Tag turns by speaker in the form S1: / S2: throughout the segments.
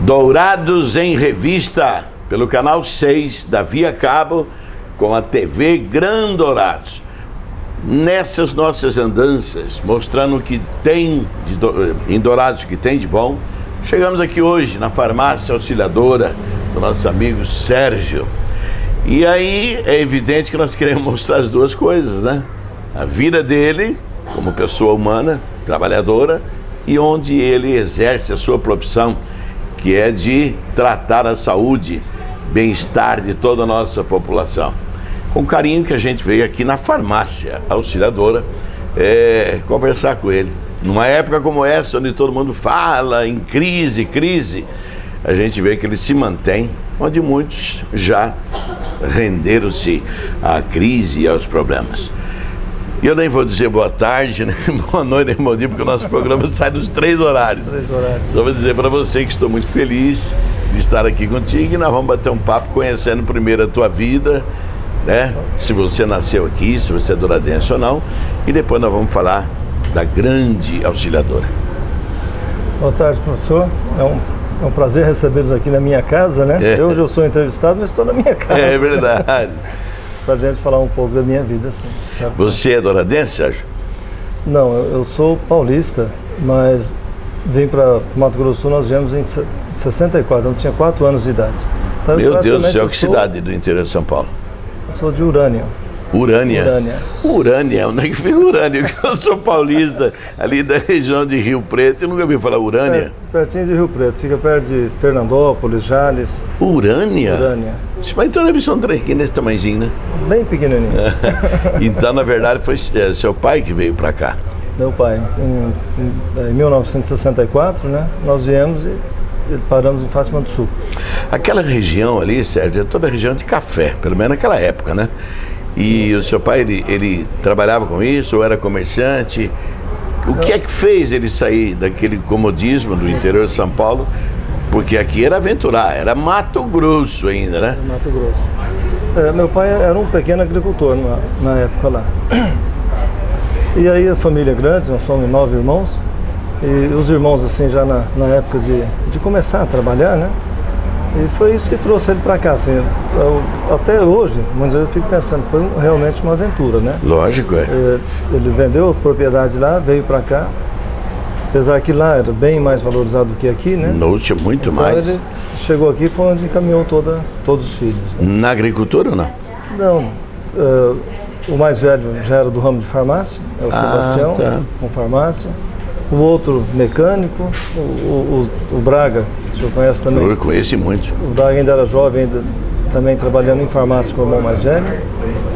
S1: Dourados em Revista, pelo canal 6 da Via Cabo, com a TV Gran Dourados. Nessas nossas andanças, mostrando o que tem em Dourados, o que tem de bom, chegamos aqui hoje na farmácia auxiliadora do nosso amigo Sérgio. E aí é evidente que nós queremos mostrar as duas coisas, né? A vida dele como pessoa humana, trabalhadora, e onde ele exerce a sua profissão, que é de tratar a saúde, bem-estar de toda a nossa população. Com carinho que a gente veio aqui na farmácia auxiliadora conversar com ele. Numa época como essa, onde todo mundo fala em crise, a gente vê que ele se mantém, onde muitos já renderam-se à crise e aos problemas. E eu nem vou dizer boa tarde, nem boa noite, nem bom dia, porque o nosso programa sai nos 3 horários. Só vou dizer para você que estou muito feliz de estar aqui contigo e nós vamos bater um papo conhecendo primeiro a tua vida, né? Se você nasceu aqui, se você é douradense ou não, e depois nós vamos falar da grande auxiliadora.
S2: Boa tarde, professor. É um prazer recebê-los aqui na minha casa, né? Hoje eu sou entrevistado, mas estou na minha casa.
S1: É verdade.
S2: Para a gente falar um pouco da minha vida, sim.
S1: Você é douradense, Sérgio?
S2: Não, eu sou paulista, mas vim para Mato Grosso do Sul, nós viemos em 64, eu tinha 4 anos de idade. Então,
S1: meu Deus do céu, que cidade do interior de São Paulo?
S2: Eu sou de Urânia.
S1: Urânia, onde é que fica Urânia? Eu sou paulista, ali da região de Rio Preto, eu nunca ouvi falar Urânia.
S2: Pertinho de Rio Preto, fica perto de Fernandópolis, Jales.
S1: Urânia? Mas então deve ser um trem aqui nesse tamanhozinho, né?
S2: Bem pequenininho.
S1: Então, na verdade, foi seu pai que veio para cá?
S2: Meu pai. Em 1964, né, nós viemos e paramos em Fátima do Sul.
S1: Aquela região ali, Sérgio, é toda a região de café, pelo menos naquela época, né? E o seu pai, ele trabalhava com isso, ou era comerciante? O que é que fez ele sair daquele comodismo do interior de São Paulo? Porque aqui era aventurar, era Mato Grosso ainda, né?
S2: Mato Grosso. Meu pai era um pequeno agricultor na época lá. E aí a família é grande, nós somos 9 irmãos. E os irmãos, assim, já na época de começar a trabalhar, né? E foi isso que trouxe ele para cá, assim. Até hoje, muitas vezes eu fico pensando, foi realmente uma aventura, né?
S1: Lógico,
S2: Ele vendeu a propriedade lá, veio para cá, apesar que lá era bem mais valorizado do que aqui, né?
S1: Nossa, muito
S2: então
S1: mais.
S2: Ele chegou aqui, foi onde encaminhou todos os filhos. Né?
S1: Na agricultura ou não?
S2: Não. O mais velho já era do ramo de farmácia, é o Sebastião, com farmácia. O outro mecânico, o Braga, o senhor conhece também?
S1: Eu conheci muito.
S2: O Braga ainda era jovem, ainda também trabalhando em farmácia com o irmão mais velho.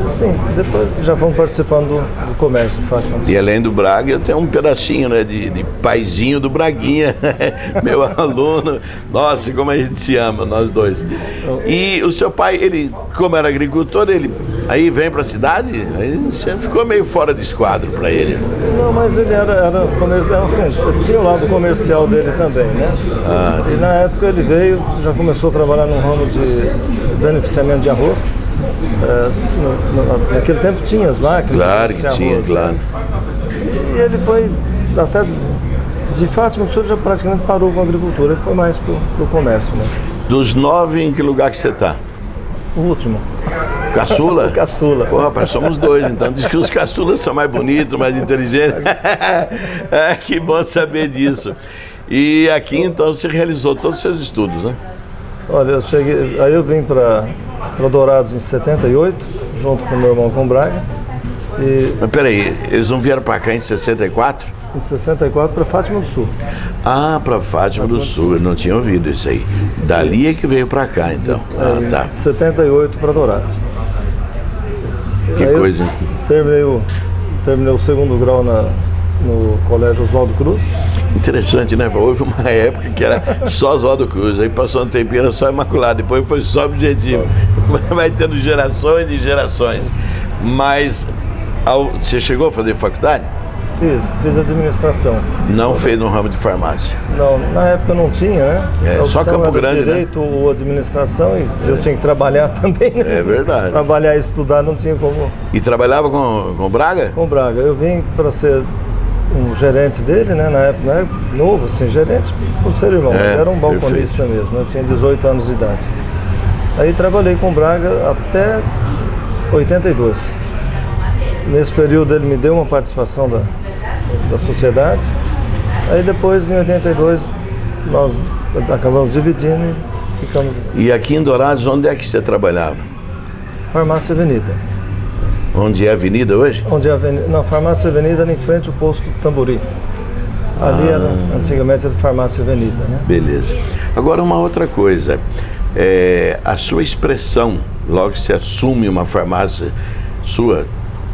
S2: Assim, depois já vamos participando do comércio de Fátima do Sul.
S1: E além do Braga, eu tenho um pedacinho, né, de paizinho do Braguinha, meu aluno. Nossa, como a gente se ama, nós dois. E o seu pai, ele, como era agricultor, ele aí vem para a cidade, aí você ficou meio fora de esquadro para ele.
S2: Não, mas ele era comercial, assim, ele tinha o lado comercial dele também, né? E na época ele veio, já começou a trabalhar no ramo de beneficiamento de arroz. Naquele tempo tinha as máquinas.
S1: Claro que tinha, arroz, claro.
S2: E ele foi, até de Fátima do Sul já praticamente parou com a agricultura, ele foi mais pro comércio, né?
S1: Dos 9, em que lugar que você está?
S2: O último.
S1: Caçula?
S2: O caçula.
S1: Pô, rapaz, somos 2, então diz que os caçulas são mais bonitos, mais inteligentes. Que bom saber disso. E aqui então você realizou todos os seus estudos, né?
S2: Olha, aí eu vim para Dourados em 78, junto com meu irmão com o Braga.
S1: Mas peraí, eles não vieram para cá em 64?
S2: Em 64 para Fátima do Sul.
S1: Ah, para Fátima do Sul, eu não tinha ouvido isso aí. Dali é que veio para cá, então.
S2: Tá. 78 para Dourados.
S1: Que
S2: aí
S1: coisa, hein?
S2: Terminei o 2º grau no Colégio Oswaldo Cruz.
S1: Interessante, né? Houve uma época que era só Oswaldo Cruz, aí passou um tempinho, era só Imaculado, depois foi só Objetivo. Vai tendo gerações e gerações. Mas você chegou a fazer faculdade?
S2: Fiz administração.
S1: Não fez no ramo de farmácia?
S2: Não, na época não tinha, né?
S1: Só Campo Grande,
S2: direito, né? Ou administração, e eu tinha que trabalhar também, né?
S1: É verdade.
S2: Trabalhar e estudar não tinha como.
S1: E trabalhava com Braga?
S2: Com Braga. Eu vim para ser um gerente dele, né, na época novo, assim, gerente por ser irmão, ele era um balconista mesmo, eu tinha 18 anos de idade. Aí trabalhei com o Braga até 82. Nesse período ele me deu uma participação da sociedade. Aí depois, em 82, nós acabamos dividindo e ficamos...
S1: E aqui em Dourados, onde é que você trabalhava?
S2: Farmácia Avenida.
S1: Onde é a avenida hoje?
S2: Onde é a avenida? Não, Farmácia Avenida era em frente ao posto Tambori. Ali era, antigamente era Farmácia Avenida, né?
S1: Beleza. Agora uma outra coisa, a sua expressão, logo que você assume uma farmácia sua,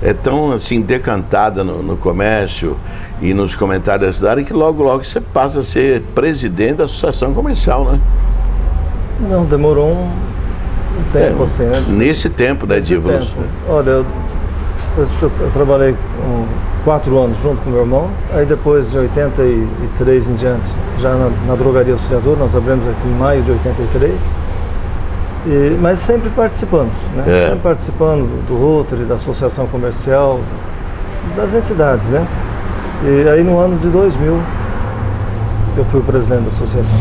S1: é tão assim decantada no comércio e nos comentários da cidade que logo você passa a ser presidente da associação comercial, né?
S2: Não, demorou um tempo assim, né?
S1: Nesse tempo, né, de evolução.
S2: Olha, eu trabalhei 4 anos junto com meu irmão, aí depois de 83 em diante, já na Drogaria Auxiliadora, nós abrimos aqui em maio de 83, mas sempre participando, né? Sempre participando do Rotary, da Associação Comercial, das entidades, né? E aí no ano de 2000, eu fui o presidente da associação.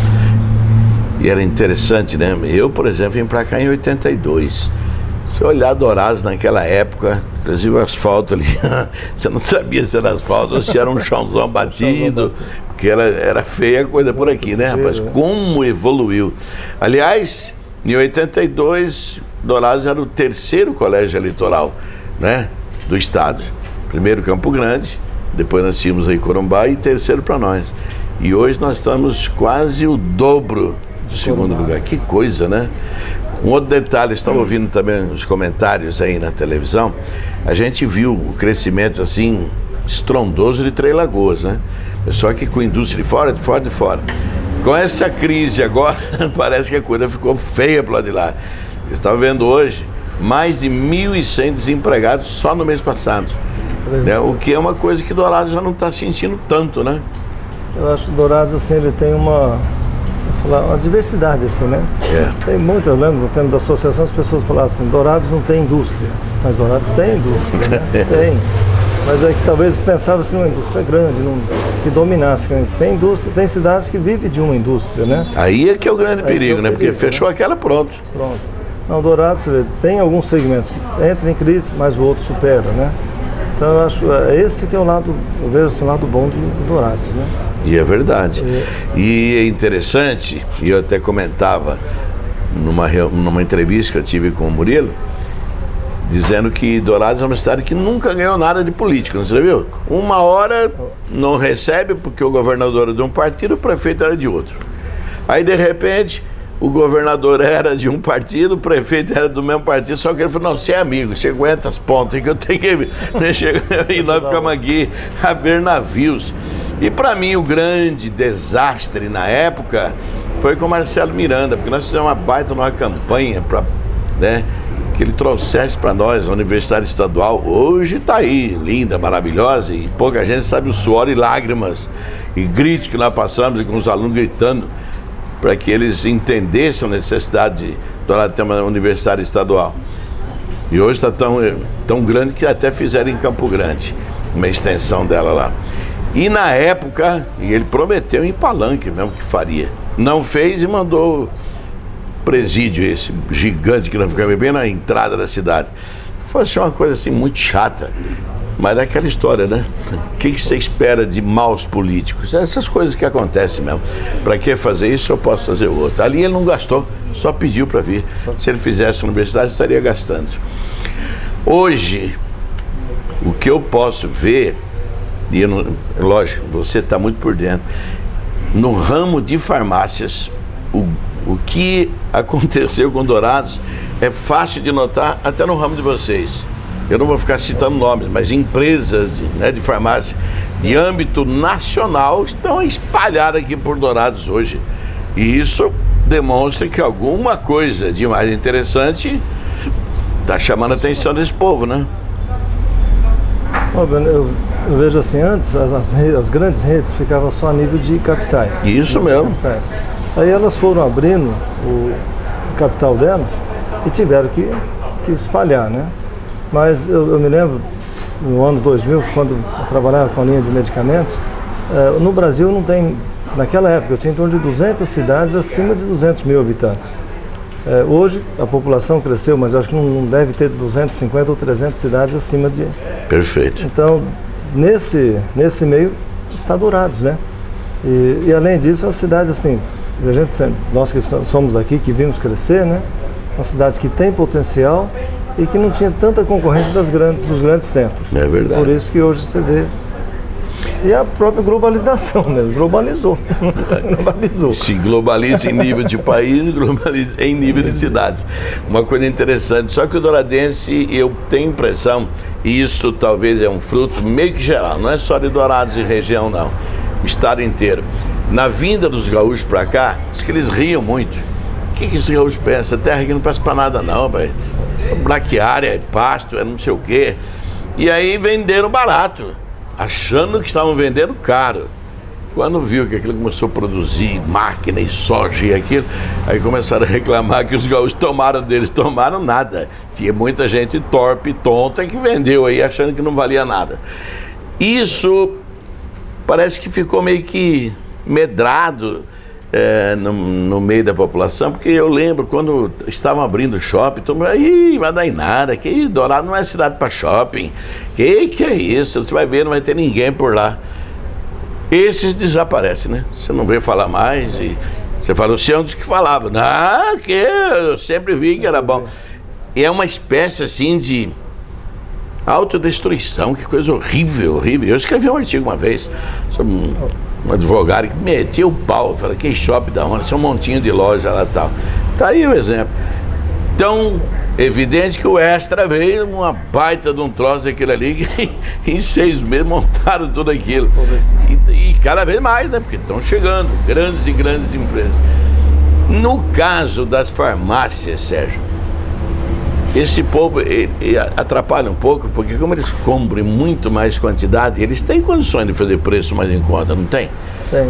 S1: E era interessante, né? Eu, por exemplo, vim para cá em 82. Se olhar Dourados naquela época, inclusive o asfalto ali, você não sabia se era asfalto ou se era um chãozão batido, porque era feia a coisa por aqui, né, rapaz? Como evoluiu. Aliás, em 82, Dourados era o 3º colégio eleitoral, né, do estado. Primeiro Campo Grande, depois nós tínhamos aí Corumbá e 3º para nós. E hoje nós estamos quase o dobro do 2º lugar. Que coisa, né? Um outro detalhe, estava ouvindo também os comentários aí na televisão, a gente viu o crescimento assim estrondoso de Três Lagoas, né? Só que com indústria de fora. Com essa crise agora, parece que a coisa ficou feia para lá de lá. Eu estava vendo hoje mais de 1.100 desempregados só no mês passado. Né? O que é uma coisa que Dourados já não está sentindo tanto, né?
S2: Eu acho que Dourados, assim, ele tem uma diversidade, assim, né? Tem muito, eu lembro no tempo da associação, as pessoas falavam assim, Dourados não tem indústria, mas Dourados tem indústria, né? Tem. Mas é que talvez pensava assim, uma indústria grande, que dominasse. Tem indústria, tem cidades que vivem de uma indústria, né?
S1: Aí é que é o grande perigo, né? Porque fechou aquela, pronto.
S2: Não, Dourados, você vê, tem alguns segmentos que entram em crise, mas o outro supera, né? Então eu acho, esse que é o lado, eu vejo assim, o lado bom de Dourados, né?
S1: E é verdade. E é interessante, e eu até comentava numa entrevista que eu tive com o Murilo, dizendo que Dourados é uma cidade que nunca ganhou nada de política, não você viu? Uma hora não recebe porque o governador é de um partido, o prefeito era de outro. Aí de repente o governador era de um partido, o prefeito era do mesmo partido, só que ele falou, não, você é amigo, você aguenta as pontas que eu tenho que ir. E nós ficamos aqui a ver navios. E para mim o grande desastre na época foi com o Marcelo Miranda, porque nós fizemos uma baita numa campanha para, né, que ele trouxesse para nós a Universidade Estadual. Hoje está aí, linda, maravilhosa, e pouca gente sabe o suor e lágrimas e gritos que nós passamos, e com os alunos gritando, para que eles entendessem a necessidade de ter uma universidade estadual. E hoje está tão grande que até fizeram em Campo Grande uma extensão dela lá. E na época, e ele prometeu em Palanque mesmo que faria. Não fez e mandou presídio, esse gigante que nós ficamos bem na entrada da cidade. Foi assim, uma coisa assim muito chata. Mas é aquela história, né? O que você espera de maus políticos? Essas coisas que acontecem mesmo. Para que fazer isso, eu posso fazer outro. Ali ele não gastou, só pediu para vir. Se ele fizesse a universidade, estaria gastando. Hoje, o que eu posso ver, e eu não, lógico, você está muito por dentro, no ramo de farmácias, o que aconteceu com Dourados é fácil de notar até no ramo de vocês. Eu não vou ficar citando nomes, mas empresas, né, de farmácia de âmbito nacional estão espalhadas aqui por Dourados hoje. E isso demonstra que alguma coisa de mais interessante está chamando a atenção desse povo, né?
S2: Eu vejo assim, antes as grandes redes ficavam só a nível de capitais.
S1: Isso mesmo.
S2: Capitais. Aí elas foram abrindo o capital delas e tiveram que espalhar, né? Mas eu me lembro, no ano 2000, quando eu trabalhava com a linha de medicamentos, no Brasil não tem, naquela época eu tinha em torno de 200 cidades acima de 200 mil habitantes. Hoje a população cresceu, mas eu acho que não deve ter 250 ou 300 cidades acima de...
S1: Perfeito.
S2: Então, nesse meio está Dourados, né? E além disso, é uma cidade assim, nós que somos daqui, que vimos crescer, né? Uma cidade que tem potencial e que não tinha tanta concorrência dos grandes centros.
S1: É verdade.
S2: Por isso que hoje você vê. E a própria globalização mesmo, globalizou. Globalizou.
S1: Se globaliza em nível de país, globaliza em nível de cidades. Uma coisa interessante, só que o douradense, eu tenho impressão, e isso talvez é um fruto meio que geral, não é só de Dourados e região não, o estado inteiro. Na vinda dos gaúchos para cá, diz que eles riam muito. O que esses gaúchos pensam? Essa terra aqui não presta para nada não, pai. Braquiária, é pasto, é não sei o quê. E aí venderam barato, achando que estavam vendendo caro. Quando viu que aquilo começou a produzir máquina e soja e aquilo, aí começaram a reclamar que os gaúchos tomaram deles. Tomaram nada. Tinha muita gente torpe, tonta, que vendeu aí achando que não valia nada. Isso parece que ficou meio que medrado no meio da população, porque eu lembro quando estavam abrindo shopping, todo mundo, aí vai dar em nada, que Dourado não é cidade para shopping, que é isso, você vai ver, não vai ter ninguém por lá. Esses desaparecem, né? Você não vê falar mais e você fala, você é um dos que falava, não, que eu sempre vi que era bom. E é uma espécie assim de autodestruição, que coisa horrível, horrível. Eu escrevi um artigo uma vez sobre um advogado que metia o pau, falei, que shopping da onda, isso é um montinho de loja lá e tal. Tá aí o exemplo. Então, evidente que o Extra veio uma baita de um troço daquilo ali, que em 6 meses montaram tudo aquilo. E cada vez mais, né? Porque estão chegando grandes e grandes empresas. No caso das farmácias, Sérgio, esse povo ele atrapalha um pouco, porque como eles compram muito mais quantidade, eles têm condições de fazer preço mais em conta, não tem?
S2: Tem.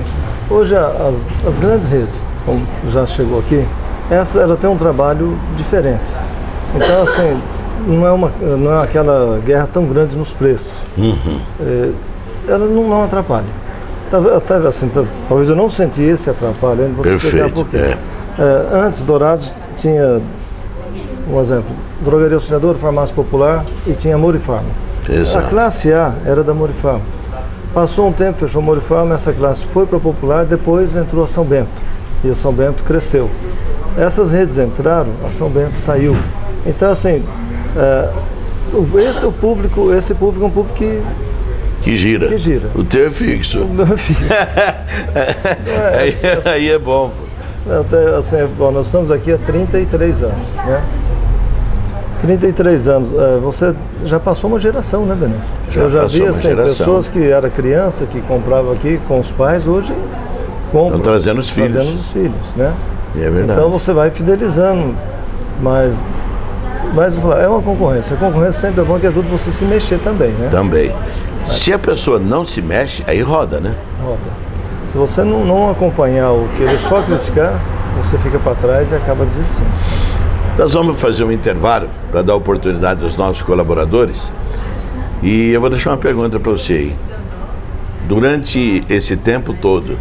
S2: Hoje as grandes redes, como já chegou aqui, ela tem um trabalho diferente. Então, assim, não é aquela guerra tão grande nos preços.
S1: Uhum.
S2: Ela não atrapalha. Talvez eu não senti esse atrapalho, ainda vou explicar por quê. Antes, Dourados tinha, um exemplo, Drogaria Auxiliadora, Farmácia Popular e tinha Morifarma.
S1: Exato.
S2: A classe A era da Morifarma. Passou um tempo, fechou Morifarma, essa classe foi para a Popular, depois entrou a São Bento. E a São Bento cresceu. Essas redes entraram, a São Bento saiu. Então, assim, esse público é um público
S1: que gira. O teu é fixo.
S2: O meu é fixo.
S1: Aí é bom.
S2: Assim, nós estamos aqui há 33 anos, né? 33 anos, você já passou uma geração, né, Benê? Eu já vi assim, pessoas que eram criança, que compravam aqui com os pais, hoje compram.
S1: Estão trazendo os filhos.
S2: Trazendo os filhos, né?
S1: É verdade.
S2: Então você vai fidelizando, mas vou falar, é uma concorrência. A concorrência sempre é bom, que ajuda você a se mexer também, né?
S1: Também. Se a pessoa não se mexe, aí roda, né?
S2: Roda. Se você não acompanhar o que ele só criticar, você fica para trás e acaba desistindo.
S1: Nós vamos fazer um intervalo para dar oportunidade aos nossos colaboradores. E eu vou deixar uma pergunta para você aí. Durante esse tempo todo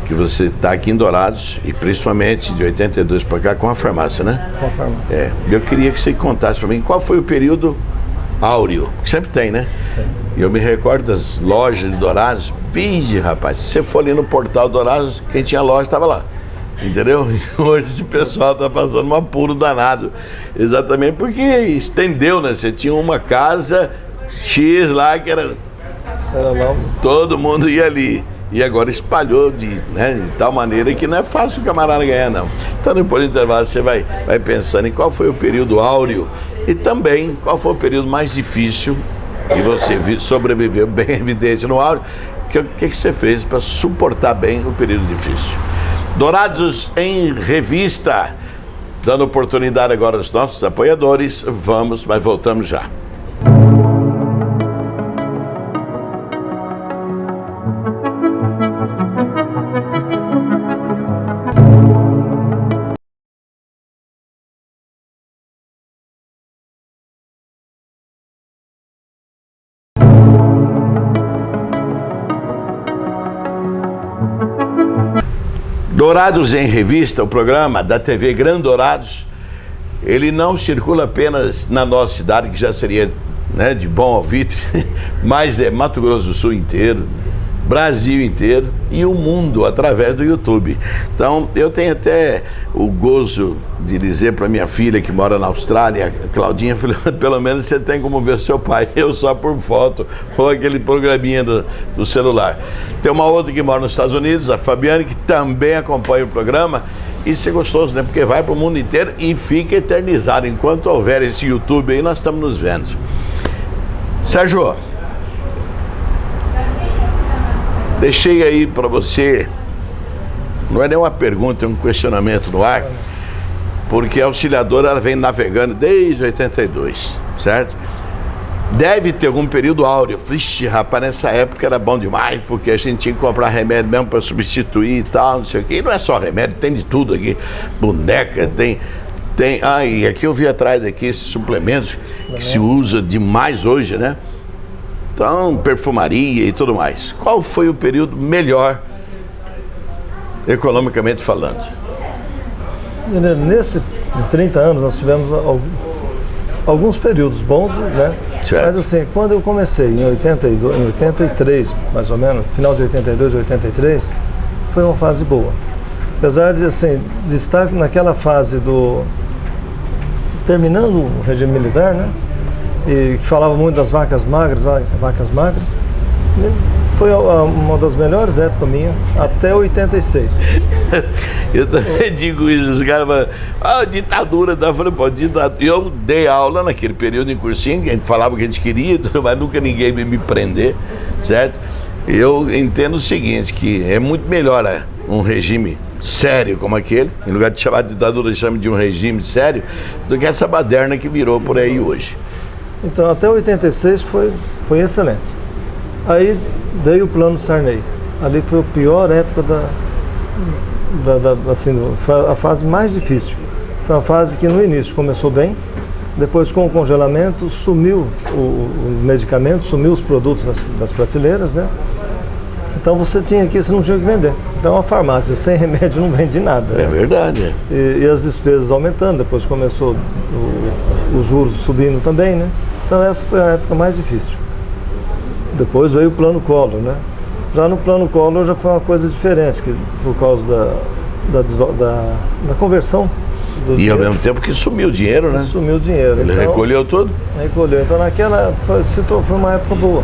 S1: que você está aqui em Dourados, e principalmente de 82 para cá, com a farmácia, né?
S2: Com a farmácia.
S1: Eu queria que você contasse para mim qual foi o período áureo, que sempre tem, né? E eu me recordo das lojas de Dourados. Vige, rapaz, se você for ali no portal Dourados, quem tinha loja estava lá. Entendeu? Hoje esse pessoal está passando um apuro danado. Exatamente porque estendeu, né? Você tinha uma casa X lá que era todo mundo ia ali. E agora espalhou de tal maneira que não é fácil o camarada ganhar, não. Então, depois do intervalo, você vai pensando em qual foi o período áureo e também qual foi o período mais difícil e você sobreviveu bem evidente no áureo. O que você fez para suportar bem o período difícil? Dourados em Revista, dando oportunidade agora aos nossos apoiadores. Mas voltamos já. Dourados em Revista, o programa da TV Grande Dourados, ele não circula apenas na nossa cidade, que já seria, né, de bom alvitre, mas é Mato Grosso do Sul inteiro, Brasil inteiro e o mundo através do YouTube. Então, eu tenho até o gozo de dizer para minha filha que mora na Austrália, a Claudinha, pelo menos você tem como ver seu pai, eu só por foto ou aquele programinha do celular. Tem uma outra que mora nos Estados Unidos, a Fabiane, que também acompanha o programa. Isso é gostoso, né? Porque vai para o mundo inteiro e fica eternizado. Enquanto houver esse YouTube aí, nós estamos nos vendo. Sérgio, deixei aí para você, não é nem uma pergunta, é um questionamento no ar, porque a Auxiliadora ela vem navegando desde 82, certo? Deve ter algum período áureo. Vixe, rapaz, nessa época era bom demais, porque a gente tinha que comprar remédio mesmo para substituir e tal, não sei o quê. E não é só remédio, tem de tudo aqui. Boneca, tem... e aqui eu vi atrás aqui esses suplementos que se usa demais hoje, né? Então, perfumaria e tudo mais. Qual foi o período melhor, economicamente falando?
S2: Nesse 30 anos nós tivemos alguns períodos bons, né?
S1: Certo.
S2: Mas assim, quando eu comecei em 83, mais ou menos, final de 82, 83, foi uma fase boa. Apesar de, assim, de estar naquela fase terminando o regime militar, né? E que falava muito das vacas magras, foi uma das melhores épocas minha, até 86.
S1: Eu também digo isso, os caras falam, ditadura da ditadura. Eu dei aula naquele período em cursinho, que a gente falava o que a gente queria, mas nunca ninguém veio me prender, certo? Eu entendo o seguinte, que é muito melhor um regime sério como aquele, em lugar de chamar de ditadura, chama de um regime sério, do que essa baderna que virou por aí hoje.
S2: Então, até 86 foi excelente. Aí veio o plano Sarney. Ali foi a pior época foi a fase mais difícil. Foi uma fase que no início começou bem, depois com o congelamento sumiu os medicamentos, sumiu os produtos das prateleiras, né? Então você não tinha que vender. Então a farmácia sem remédio não vende nada.
S1: É verdade.
S2: E as despesas aumentando, depois começou os juros subindo também, né? Então essa foi a época mais difícil. Depois veio o plano Collor, né? Já no plano Collor já foi uma coisa diferente, que por causa da conversão do dinheiro.
S1: E ao mesmo tempo que sumiu o dinheiro, né?
S2: Sumiu o dinheiro.
S1: Ele recolheu tudo?
S2: Recolheu. Então naquela foi uma época boa.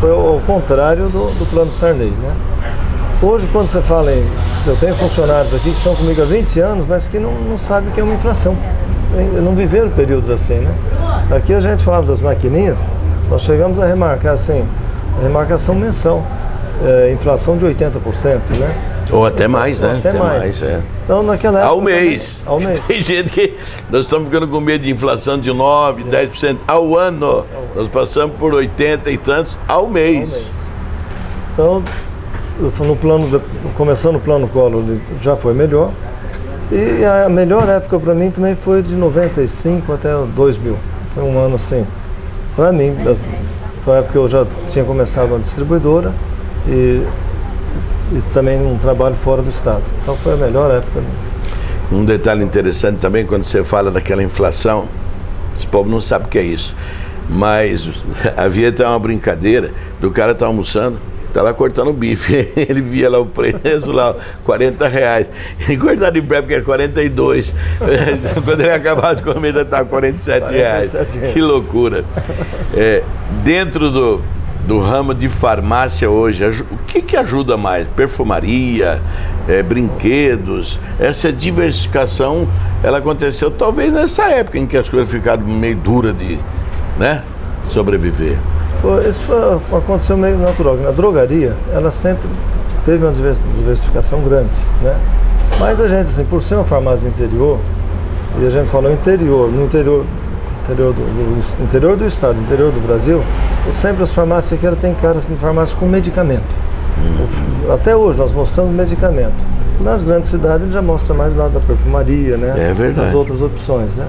S2: Foi ao contrário do plano Sarney, né? Hoje, quando você fala eu tenho funcionários aqui que estão comigo há 20 anos, mas que não sabem o que é uma inflação. Não viveram períodos assim, né? Aqui a gente falava das maquininhas, nós chegamos a remarcar assim, a remarcação mensal, inflação de 80%, né?
S1: Ou até mais, né?
S2: Até mais. Então, naquela época...
S1: Ao mês. Tem gente que nós estamos ficando com medo de inflação de 9%, 10% ao ano. Nós passamos por 80 e tantos ao mês.
S2: Então, começando o plano Collor, já foi melhor. E a melhor época para mim também foi de 95 até 2000. Foi um ano assim, para mim, foi a época que eu já tinha começado a distribuidora e também um trabalho fora do estado. Então foi a melhor época.
S1: Um detalhe interessante também, quando você fala daquela inflação, esse povo não sabe o que é isso, mas havia até uma brincadeira do cara estar almoçando, tá lá cortando o bife, ele via lá o preço lá, R$40, e cortado em breve, porque era 42, quando ele acabava de comer já estava R$47. Que loucura. Dentro do ramo de farmácia hoje, o que ajuda mais? Perfumaria, brinquedos, essa diversificação, ela aconteceu talvez nessa época em que as coisas ficaram meio duras de, né, sobreviver.
S2: Isso aconteceu meio natural, que na drogaria ela sempre teve uma diversificação grande, né? Mas a gente, assim, por ser uma farmácia do interior, e a gente falou no interior do estado, interior do Brasil, sempre as farmácias aqui têm cara assim, de farmácia com medicamento. Até hoje nós mostramos medicamento. Nas grandes cidades ele já mostra mais do lado da perfumaria, né?
S1: É verdade.
S2: Das outras opções, né?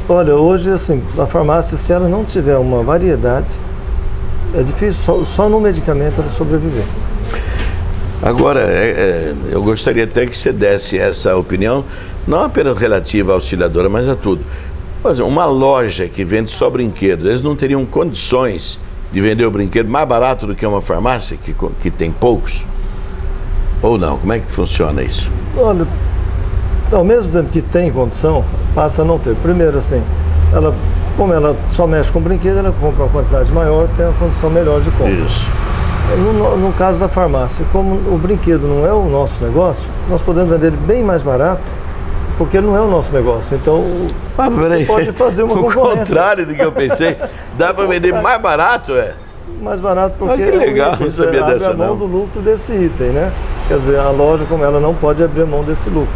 S2: Olha, hoje, assim, a farmácia, se ela não tiver uma variedade, é difícil só no medicamento ela sobreviver.
S1: Agora, eu gostaria até que você desse essa opinião, não apenas relativa à auxiliadora, mas a tudo. Mas uma loja que vende só brinquedos, eles não teriam condições de vender o brinquedo mais barato do que uma farmácia que tem poucos? Ou não? Como é que funciona isso?
S2: Olha, ao mesmo tempo que tem condição, passa a não ter. Primeiro, assim, como ela só mexe com brinquedo, ela compra uma quantidade maior, tem uma condição melhor de compra.
S1: Isso.
S2: No caso da farmácia, como o brinquedo não é o nosso negócio, nós podemos vender ele bem mais barato, porque ele não é o nosso negócio. Então, você pode fazer uma concorrência.
S1: O contrário do que eu pensei, dá para vender mais barato,
S2: Mais barato porque
S1: que legal, não sabia dessa
S2: abre a mão
S1: não.
S2: do lucro desse item, né? Quer dizer, a loja, como ela não pode abrir a mão desse lucro.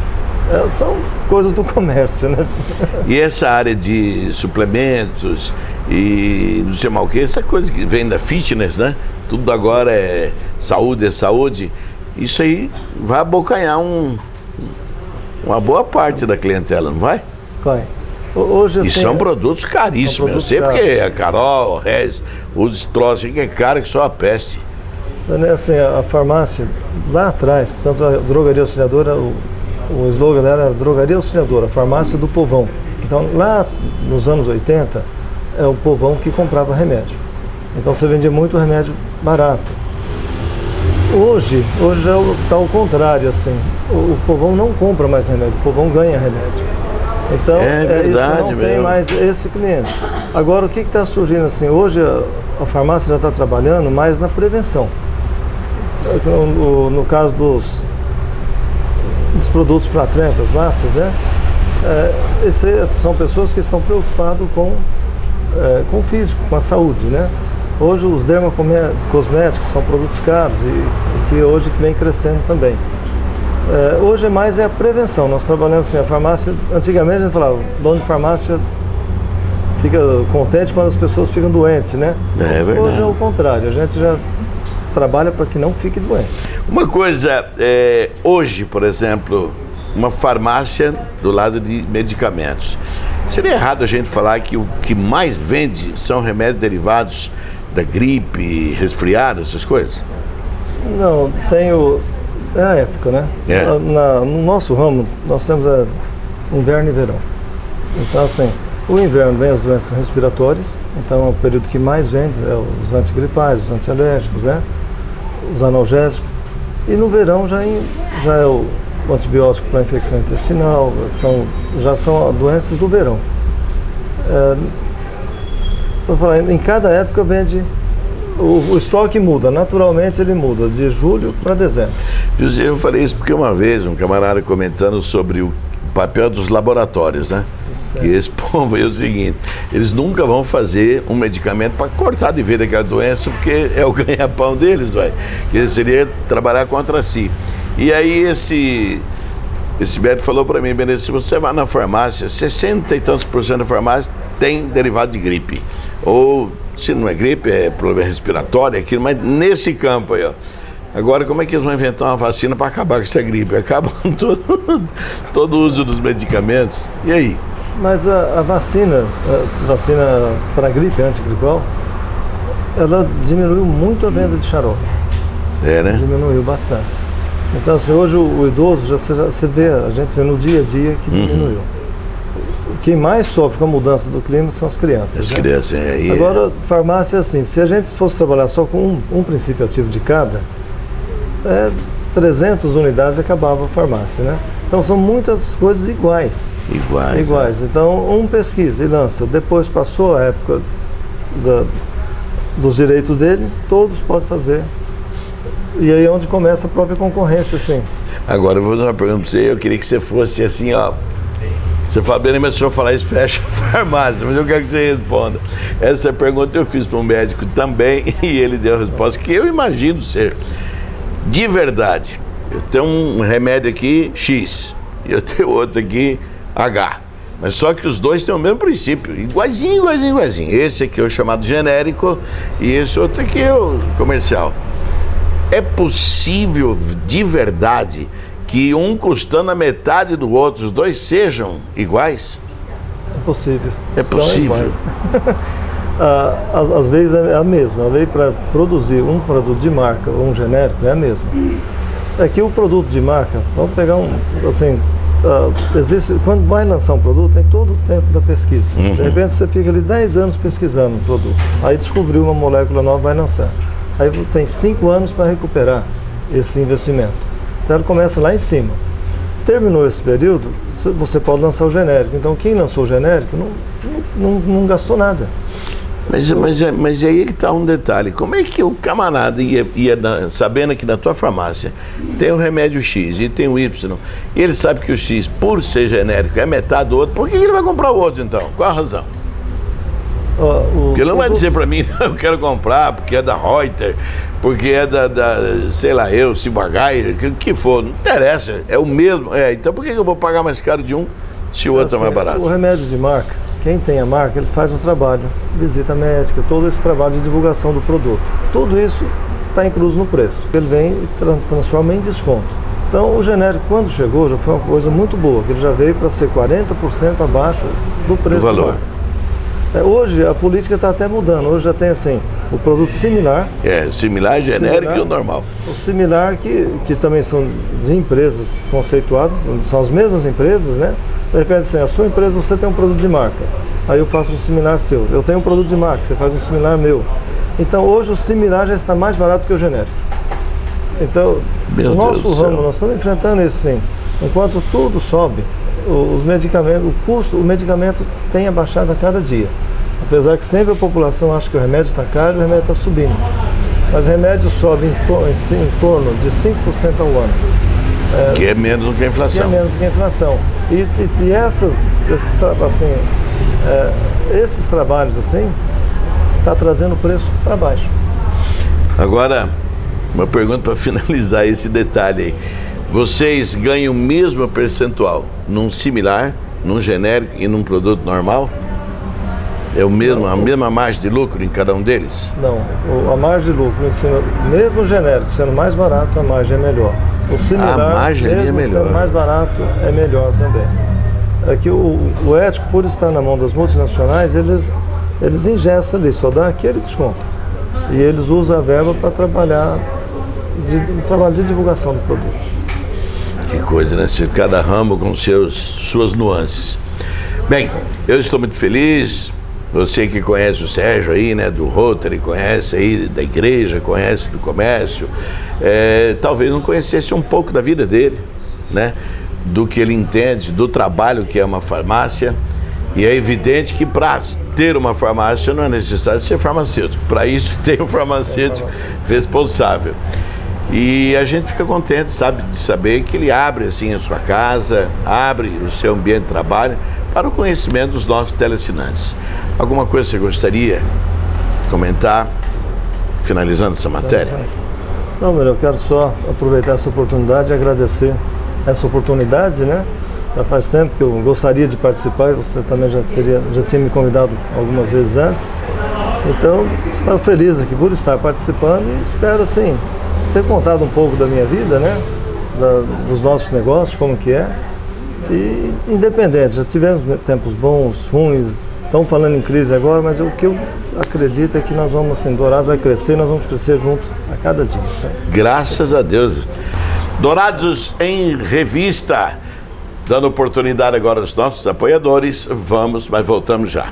S2: São coisas do comércio, né?
S1: E essa área de suplementos e não sei mal o que, essa coisa que vem da fitness, né? Tudo agora é saúde. Isso aí vai abocanhar uma boa parte da clientela, não vai?
S2: Vai. Hoje, assim,
S1: e são produtos caríssimos. Eu sei porque a Carol, o Regis, os troços que é caro que só a peste.
S2: Assim, a farmácia, lá atrás, tanto a drogaria auxiliadora, o slogan dela era Drogaria Auxiliadora, a farmácia do povão. Então, lá nos anos 80, é o povão que comprava remédio. Então, você vendia muito remédio barato. Hoje já está ao contrário, assim. O povão não compra mais remédio, o povão ganha remédio. Então,
S1: verdade,
S2: isso não tem mais esse cliente. Agora, o que está surgindo assim? Hoje, a farmácia já está trabalhando mais na prevenção. No caso dos produtos para treino, das massas, né? São pessoas que estão preocupadas com o físico, com a saúde, né? Hoje os dermocosméticos são produtos caros e que hoje vem crescendo também. Hoje é mais a prevenção. Nós trabalhamos assim, a farmácia, antigamente a gente falava, dono de farmácia fica contente quando as pessoas ficam doentes, né?
S1: É verdade.
S2: Hoje é o contrário, a gente já trabalha para que não fique doente.
S1: Uma coisa, hoje, por exemplo, uma farmácia do lado de medicamentos. Seria errado a gente falar que o que mais vende são remédios derivados da gripe, resfriado, essas coisas?
S2: Não, é a época, né? No nosso ramo, nós temos inverno e verão. Então, assim, o inverno vem as doenças respiratórias, então é o período que mais vende, os antigripais, os antialérgicos, né? Os analgésicos. E no verão já é o antibiótico para infecção intestinal, já são doenças do verão. Vou falar, em cada época vende, o estoque muda, naturalmente ele muda, de julho para dezembro.
S1: José, eu falei isso porque uma vez um camarada comentando sobre o papel dos laboratórios, né?
S2: Certo.
S1: Que esse povo é o seguinte, eles nunca vão fazer um medicamento para cortar de vez aquela doença, porque é o ganha-pão deles, vai. Que seria trabalhar contra si. E aí esse médico falou para mim, Benedito, se você vai na farmácia, 60 e tantos % da farmácia tem derivado de gripe. Ou, se não é gripe, é problema respiratório, aquilo, mas nesse campo aí, ó. Agora, como é que eles vão inventar uma vacina para acabar com essa gripe? Acabam todo o uso dos medicamentos. E aí?
S2: Mas a vacina para gripe, antigripal, ela diminuiu muito a venda de xarope.
S1: Né?
S2: Diminuiu bastante. Então, assim, hoje o idoso, a gente vê no dia a dia que diminuiu. Quem mais sofre com a mudança do clima são as crianças.
S1: As crianças,
S2: Agora, farmácia é assim, se a gente fosse trabalhar só com um princípio ativo de cada, 300 unidades acabava a farmácia, né? Então são muitas coisas iguais.
S1: Iguais.
S2: Então, pesquisa e lança. Depois passou a época dos direitos dele, todos podem fazer. E aí é onde começa a própria concorrência, assim.
S1: Agora eu vou dar uma pergunta para você, eu queria que você fosse assim, ó. Você fala, bem, mas se eu falar isso, fecha a farmácia, mas eu quero que você responda. Essa pergunta eu fiz para um médico também e ele deu a resposta que eu imagino ser. De verdade, eu tenho um remédio aqui, X, e eu tenho outro aqui, H. Mas só que os dois têm o mesmo princípio, igualzinho. Esse aqui é o chamado genérico e esse outro aqui é o comercial. É possível, de verdade, que um custando a metade do outro, os dois sejam iguais?
S2: É possível.
S1: É possível.
S2: As leis é a mesma. A lei para produzir um produto de marca ou um genérico é a mesma. É que o produto de marca, vamos pegar assim, existe, quando vai lançar um produto, tem todo o tempo da pesquisa. De repente você fica ali 10 anos pesquisando um produto, aí descobriu uma molécula nova, vai lançar. Aí tem 5 anos para recuperar esse investimento. Então ele começa lá em cima. Terminou esse período, você pode lançar o genérico. Então quem lançou o genérico não gastou nada.
S1: Mas aí que está um detalhe. Como é que o camarada ia sabendo que na tua farmácia tem o remédio X e tem o Y, e ele sabe que o X, por ser genérico, é metade do outro, por que ele vai comprar o outro então? Qual a razão? Porque ele não vai dizer para mim, eu quero comprar porque é da Reuter, porque é sei lá, Ciba-Geiger, o que for, não interessa, é o mesmo. Então por que eu vou pagar mais caro de um se o outro é mais barato?
S2: O remédio de marca, quem tem a marca, ele faz um trabalho, visita médica, todo esse trabalho de divulgação do produto. Tudo isso está incluso no preço. Ele vem e transforma em desconto. Então o genérico, quando chegou, já foi uma coisa muito boa, que ele já veio para ser 40% abaixo do preço do valor. Hoje a política está até mudando, hoje já tem assim, o produto similar.
S1: Similar, genérico e o normal.
S2: O similar que também são de empresas conceituadas, são as mesmas empresas, né? De repente assim, a sua empresa, você tem um produto de marca, aí eu faço um similar seu. Eu tenho um produto de marca, você faz um similar meu. Então hoje o similar já está mais barato que o genérico. Então, o nosso ramo, nós estamos enfrentando isso sim. Enquanto tudo sobe, os medicamentos, o medicamento tem abaixado a cada dia. Apesar que sempre a população acha que o remédio está caro e o remédio está subindo. Mas o remédio sobe em torno de 5% ao ano.
S1: Que é menos do que a inflação.
S2: Que é menos do que a inflação. E esses trabalhos assim, está trazendo o preço para baixo.
S1: Agora, uma pergunta para finalizar esse detalhe aí. Vocês ganham o mesmo percentual num similar, num genérico e num produto normal? É a mesma margem de lucro em cada um deles?
S2: Não, a margem de lucro, mesmo o genérico sendo mais barato, a margem é melhor. O similar,
S1: a margem
S2: mesmo
S1: é melhor.
S2: Sendo mais barato, é melhor também. É que o ético, por estar na mão das multinacionais, eles ingessam ali, só dá aquele desconto. E eles usam a verba para trabalhar, um trabalho de divulgação do produto.
S1: Que coisa, né? Cada ramo com suas nuances. Bem, eu estou muito feliz. Você que conhece o Sérgio aí, né, do Rotary, conhece aí da igreja, conhece do comércio, talvez não conhecesse um pouco da vida dele, né, do que ele entende, do trabalho que é uma farmácia. E é evidente que para ter uma farmácia não é necessário ser farmacêutico. Para isso tem um farmacêutico responsável. E a gente fica contente, sabe, de saber que ele abre assim a sua casa, abre o seu ambiente de trabalho para o conhecimento dos nossos teleassinantes. Alguma coisa você gostaria de comentar, finalizando essa matéria?
S2: Não, eu quero só aproveitar essa oportunidade e agradecer essa oportunidade, né? Já faz tempo que eu gostaria de participar e você também já tinha me convidado algumas vezes antes. Então, estou feliz aqui por estar participando e espero, assim, ter contado um pouco da minha vida, né? Dos nossos negócios, como que é. E independente, já tivemos tempos bons, ruins, estamos falando em crise agora, mas o que eu acredito é que nós vamos, assim, Dourados vai crescer, nós vamos crescer junto a cada dia. Sabe?
S1: Graças a Deus. Dourados em Revista, dando oportunidade agora aos nossos apoiadores. Vamos, mas voltamos já.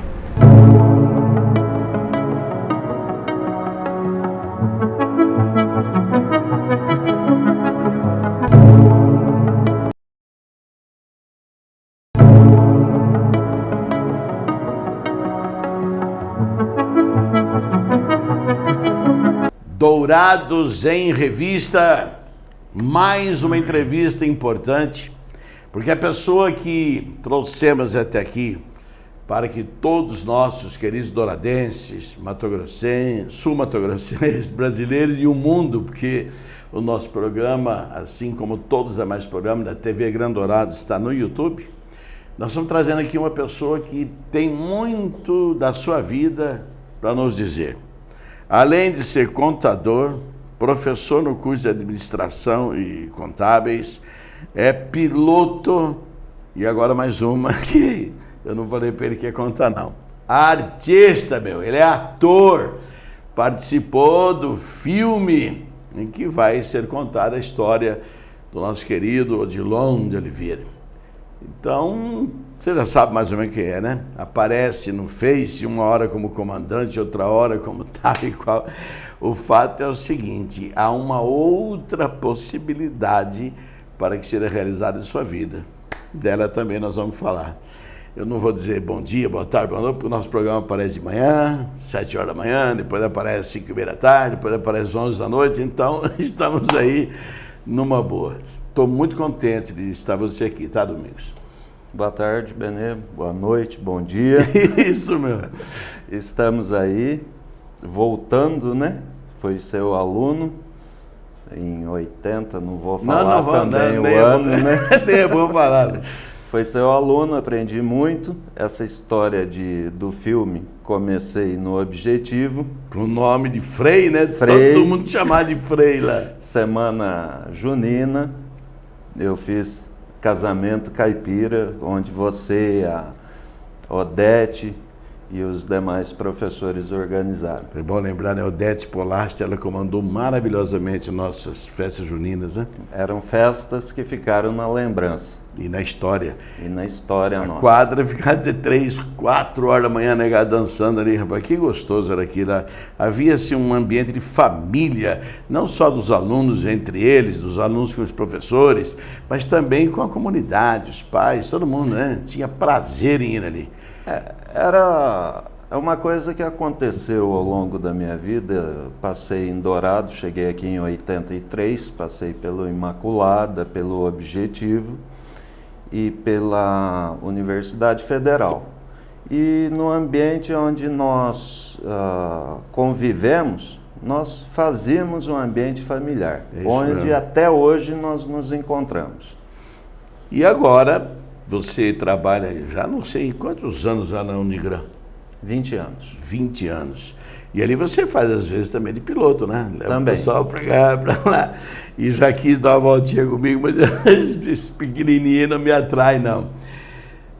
S1: Dourados em Revista, mais uma entrevista importante, porque a pessoa que trouxemos até aqui para que todos nossos queridos douradenses, matogrossenses, sul-matogrossenses, brasileiros e o mundo, porque o nosso programa, assim como todos os demais programas da TV Grande Dourados, está no YouTube. Nós estamos trazendo aqui uma pessoa que tem muito da sua vida para nos dizer. Além de ser contador, professor no curso de administração e contábeis, é piloto, e agora mais uma que eu não falei para ele que ia contar não. Artista, ele é ator, participou do filme em que vai ser contada a história do nosso querido Odilon de Oliveira. Então, você já sabe mais ou menos quem é, né? Aparece no Face, uma hora como comandante, outra hora como tal e qual. O fato é o seguinte, há uma outra possibilidade para que seja realizada em sua vida. Dela também nós vamos falar. Eu não vou dizer bom dia, boa tarde, boa noite, porque o nosso programa aparece de manhã, 7 horas da manhã, depois aparece 5h30 da tarde, depois aparece 11 da noite, então estamos aí numa boa. Estou muito contente de estar você aqui, tá, Domingos?
S3: Boa tarde, Benê, boa noite, bom dia.
S1: Isso mesmo.
S3: Estamos aí, voltando, né? Foi seu aluno em 80, não vou falar também o ano, né?
S1: Nem é bom falar, né?
S3: Foi seu aluno, aprendi muito. Essa história do filme, comecei no Objetivo.
S1: Com o nome de Frei, né?
S3: Frei.
S1: Todo mundo chamar de Frei lá.
S3: Semana junina, eu fiz Casamento Caipira, onde você, a Odete e os demais professores organizaram.
S1: É bom lembrar, né? Odete Polast, ela comandou maravilhosamente nossas festas juninas, né?
S3: Eram festas que ficaram na lembrança.
S1: E na história.
S3: E na história nossa.
S1: A quadra ficava até 3, 4 horas da manhã, negado dançando ali, rapaz. Que gostoso era aquilo. Havia, assim, um ambiente de família, não só dos alunos entre eles, dos alunos com os professores, mas também com a comunidade, os pais, todo mundo, né? Tinha prazer em ir ali.
S3: Era uma coisa que aconteceu ao longo da minha vida. Passei em Dourado, cheguei aqui em 83, passei pelo Imaculada, pelo Objetivo e pela Universidade Federal. E no ambiente onde nós convivemos, nós fazíamos um ambiente familiar, onde até hoje nós nos encontramos.
S1: E agora, você trabalha já não sei quantos anos lá na Unigran?
S3: 20 anos.
S1: 20 anos. E ali você faz, às vezes, também de piloto, né? Leva
S3: também.
S1: O pessoal para cá, para lá. E já quis dar uma voltinha comigo, mas esse pequenininho não me atrai, não.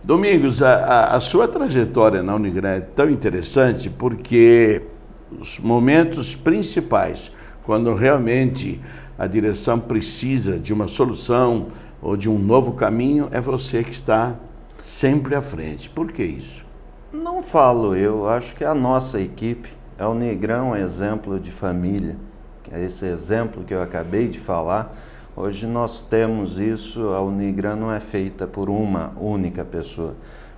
S1: Domingos, a sua trajetória na Unigran é tão interessante porque os momentos principais, quando realmente a direção precisa de uma solução ou de um novo caminho, é você que está sempre à frente. Por que isso?
S3: Não falo eu, acho que a nossa equipe, a Unigran é um exemplo de família, é esse exemplo que eu acabei de falar. Hoje nós temos isso, a Unigran não é feita por uma única pessoa,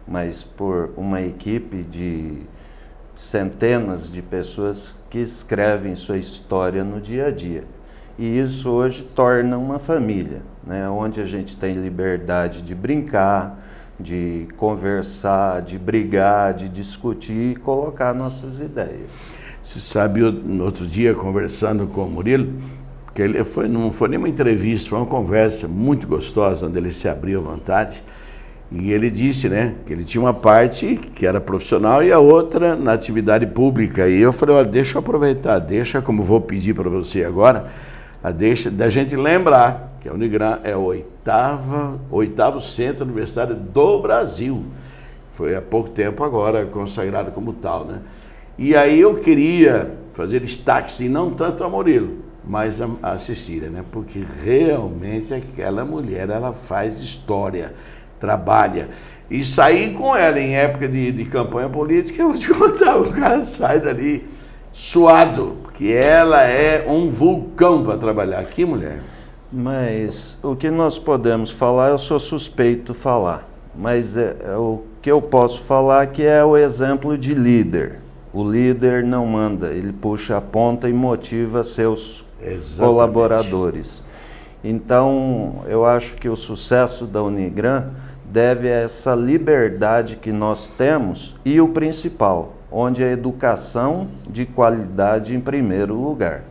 S3: mas por uma equipe de centenas de pessoas que escrevem sua história no dia a dia. E isso hoje torna uma família, né? Onde a gente tem liberdade de brincar, de conversar, de brigar, de discutir e colocar nossas ideias.
S1: Você sabe, no outro dia, conversando com o Murilo, que ele não foi nenhuma entrevista, foi uma conversa muito gostosa, onde ele se abriu à vontade, e ele disse, né, que ele tinha uma parte que era profissional e a outra na atividade pública. E eu falei, olha, deixa eu aproveitar, deixa, como vou pedir para você agora, deixa da gente lembrar que a Unigran é o oitavo centro universitário do Brasil. Foi há pouco tempo agora consagrado como tal, né? E aí eu queria fazer destaque, sim, não tanto a Murilo, mas a Cecília, né? Porque realmente aquela mulher, ela faz história, trabalha. E sair com ela em época de campanha política, eu vou te contar, o cara sai dali suado, porque ela é um vulcão para trabalhar. Que mulher!
S3: Mas o que nós podemos falar, eu sou suspeito falar, mas o que eu posso falar que é o exemplo de líder. O líder não manda, ele puxa a ponta e motiva seus colaboradores. Então, eu acho que o sucesso da Unigran deve a essa liberdade que nós temos e o principal, onde a educação de qualidade em primeiro lugar.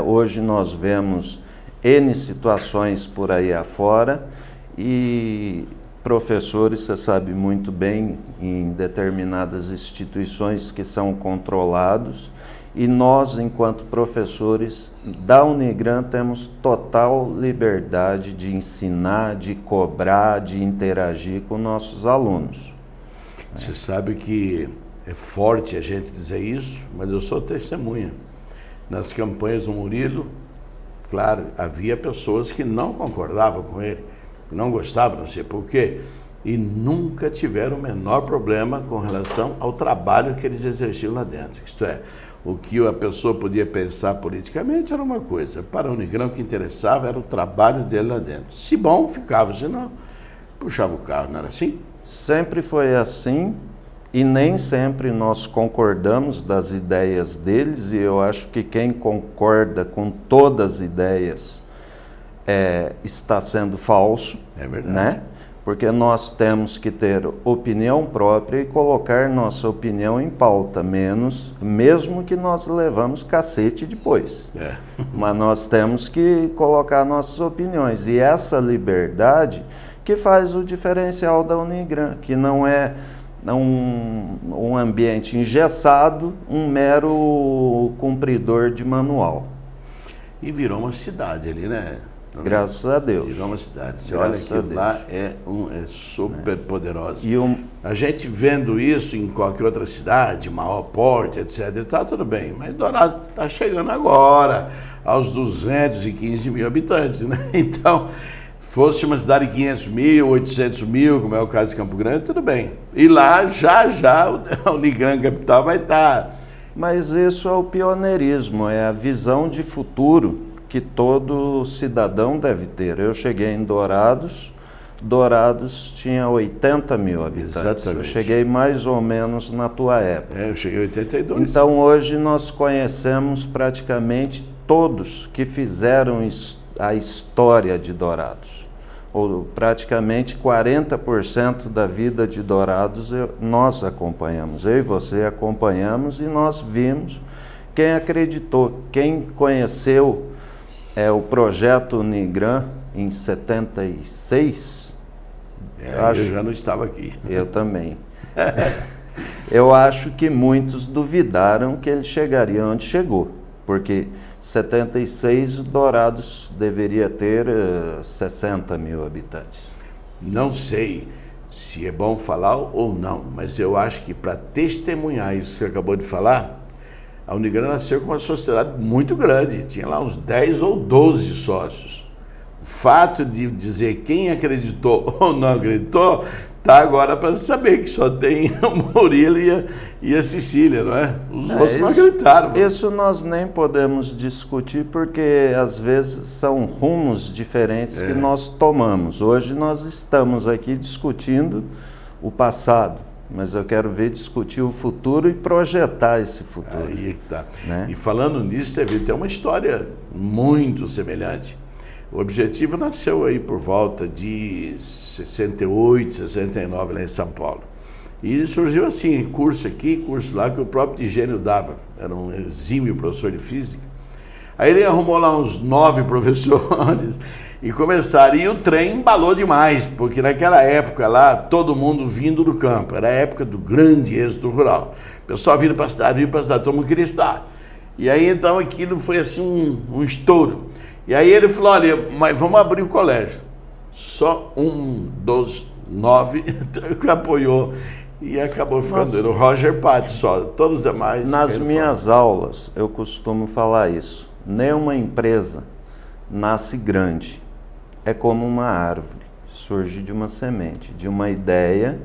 S3: Hoje nós vemos N situações por aí afora e professores, você sabe muito bem, em determinadas instituições que são controlados, e nós, enquanto professores da Unigran, temos total liberdade de ensinar, de cobrar, de interagir com nossos alunos.
S1: Você sabe que é forte a gente dizer isso, mas eu sou testemunha. Nas campanhas do Murilo, claro, havia pessoas que não concordavam com ele, que não gostavam, não sei por quê, e nunca tiveram o menor problema com relação ao trabalho que eles exerciam lá dentro. Isto é, o que a pessoa podia pensar politicamente era uma coisa, para o Unigrão o que interessava era o trabalho dele lá dentro. Se bom, ficava, se não, puxava o carro, não era assim?
S3: Sempre foi assim, e nem sempre nós concordamos das ideias deles, e eu acho que quem concorda com todas as ideias está sendo falso.
S1: É verdade.
S3: Né? Porque nós temos que ter opinião própria e colocar nossa opinião em pauta, mesmo que nós levamos cacete depois. Mas nós temos que colocar nossas opiniões, e essa liberdade que faz o diferencial da Unigran, que não é um ambiente engessado, um mero cumpridor de manual.
S1: E virou uma cidade ali, né?
S3: Graças a Deus.
S1: Virou uma cidade. Você olha que lá é super poderosa. A gente vendo isso em qualquer outra cidade, maior porte, etc, está tudo bem. Mas Dourados está chegando agora aos 215 mil habitantes, né? Então, fosse uma cidade de 500 mil, 800 mil, como é o caso de Campo Grande, tudo bem. E lá, já, a Unigran Capital vai estar.
S3: Mas isso é o pioneirismo, é a visão de futuro que todo cidadão deve ter. Eu cheguei em Dourados tinha 80 mil habitantes.
S1: Exatamente.
S3: Eu cheguei mais ou menos na tua época.
S1: Eu cheguei em 82.
S3: Então hoje nós conhecemos praticamente todos que fizeram a história de Dourados. Ou praticamente 40% da vida de Dourados nós acompanhamos. Eu e você acompanhamos e nós vimos. Quem acreditou, quem conheceu o projeto Unigran em 76.
S1: Eu já não estava aqui.
S3: Eu também. Eu acho que muitos duvidaram que ele chegaria onde chegou, porque 76 Dourados deveria ter 60 mil habitantes.
S1: Não sei se é bom falar ou não, mas eu acho que para testemunhar isso que você acabou de falar, a Unigran nasceu com uma sociedade muito grande, tinha lá uns 10 ou 12 sócios. O fato de dizer quem acreditou ou não acreditou, está agora para saber que só tem o Murilo e a Cecília, não é? Os outros não acreditaram.
S3: Isso nós nem podemos discutir, porque às vezes são rumos diferentes que nós tomamos. Hoje nós estamos aqui discutindo o passado, mas eu quero ver discutir o futuro e projetar esse futuro.
S1: Aí que tá.
S3: Né?
S1: E falando nisso, você vê, tem uma história muito semelhante. O Objetivo nasceu aí por volta de 68, 69, lá em São Paulo. E surgiu assim, curso aqui, curso lá, que o próprio Digênio dava. Era um exímio professor de física. Aí ele arrumou lá uns 9 professores e começaram. E o trem embalou demais, porque naquela época lá, todo mundo vindo do campo. Era a época do grande êxodo rural. O pessoal vindo para a cidade, todo mundo queria estudar. E aí então aquilo foi assim um estouro. E aí ele falou, olha, mas vamos abrir o colégio. Só um dos 9 que apoiou e acabou ficando. Era o Roger Patti só, todos os demais.
S3: Nas minhas aulas eu costumo falar isso. Nenhuma empresa nasce grande. É como uma árvore, surge de uma semente, de uma ideia,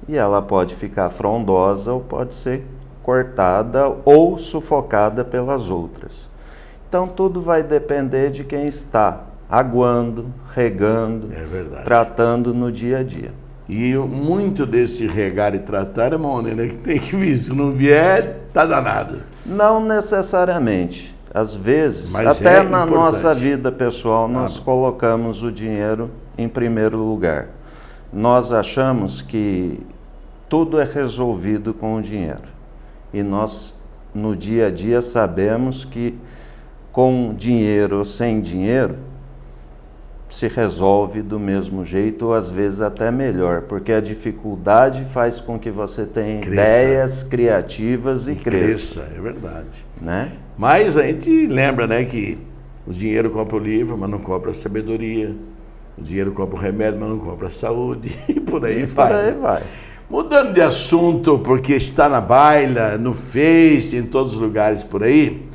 S3: e ela pode ficar frondosa ou pode ser cortada ou sufocada pelas outras. Então tudo vai depender de quem está aguando, regando, tratando no dia a dia.
S1: E muito desse regar e tratar é uma maneira que tem que vir. Se não vier, tá danado.
S3: Não necessariamente. Às vezes, mas até na nossa vida pessoal, nós colocamos o dinheiro em primeiro lugar. Nós achamos que tudo é resolvido com o dinheiro. E nós, no dia a dia, sabemos que com dinheiro ou sem dinheiro, se resolve do mesmo jeito, ou às vezes até melhor, porque a dificuldade faz com que você tenha ideias criativas e cresça.
S1: É verdade.
S3: Né?
S1: Mas a gente lembra, né, que o dinheiro compra o livro, mas não compra a sabedoria. O dinheiro compra o remédio, mas não compra a saúde. E por aí vai.
S3: Por aí vai.
S1: Mudando de assunto, porque está na baila, no Face, em todos os lugares por aí,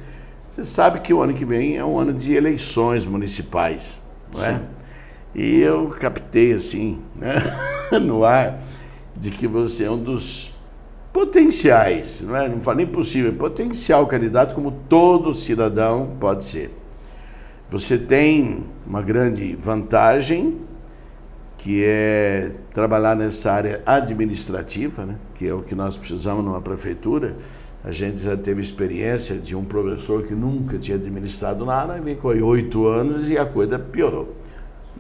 S1: Você sabe que o ano que vem é um ano de eleições municipais, não é?
S3: Sim.
S1: E eu captei assim, né, no ar, de que você é um dos potenciais, não é? Não falo nem possível, potencial candidato, como todo cidadão pode ser. Você tem uma grande vantagem, que é trabalhar nessa área administrativa, né? Que é o que nós precisamos numa prefeitura. A gente já teve experiência de um professor que nunca tinha administrado nada, e ficou 8 anos e a coisa piorou.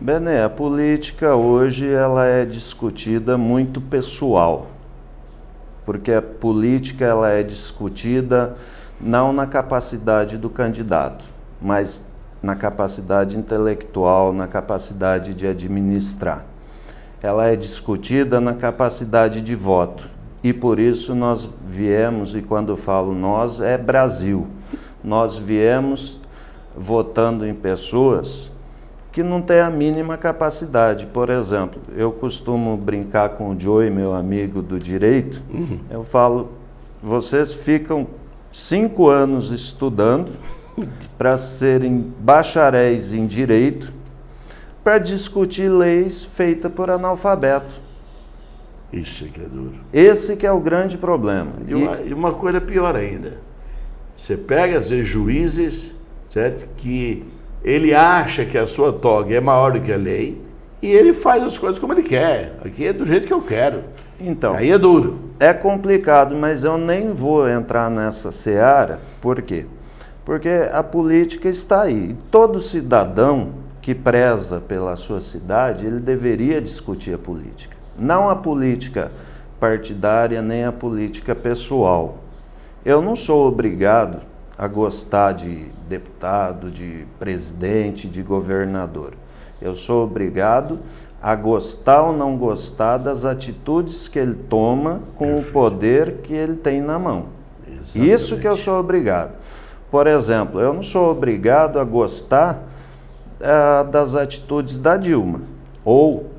S3: Bené, a política hoje ela é discutida muito pessoal, porque a política ela é discutida não na capacidade do candidato, mas na capacidade intelectual, na capacidade de administrar. Ela é discutida na capacidade de voto. E por isso nós viemos, e quando eu falo nós, é Brasil. Nós viemos votando em pessoas que não têm a mínima capacidade. Por exemplo, eu costumo brincar com o Joey, meu amigo do direito, eu falo, vocês ficam 5 anos estudando para serem bacharéis em direito, para discutir leis feitas por analfabeto.
S1: Isso é que é duro.
S3: Esse que é o grande problema.
S1: E uma coisa pior ainda. Você pega, às vezes, juízes, certo? Que ele acha que a sua toga é maior do que a lei e ele faz as coisas como ele quer. Aqui é do jeito que eu quero.
S3: Então,
S1: aí é duro.
S3: É complicado, mas eu nem vou entrar nessa seara. Por quê? Porque a política está aí. Todo cidadão que preza pela sua cidade, ele deveria discutir a política. Não a política partidária, nem a política pessoal. Eu não sou obrigado a gostar de deputado, de presidente, de governador. Eu sou obrigado a gostar ou não gostar das atitudes que ele toma com o poder que ele tem na mão. Exatamente. Isso que eu sou obrigado. Por exemplo, eu não sou obrigado a gostar das atitudes da Dilma ou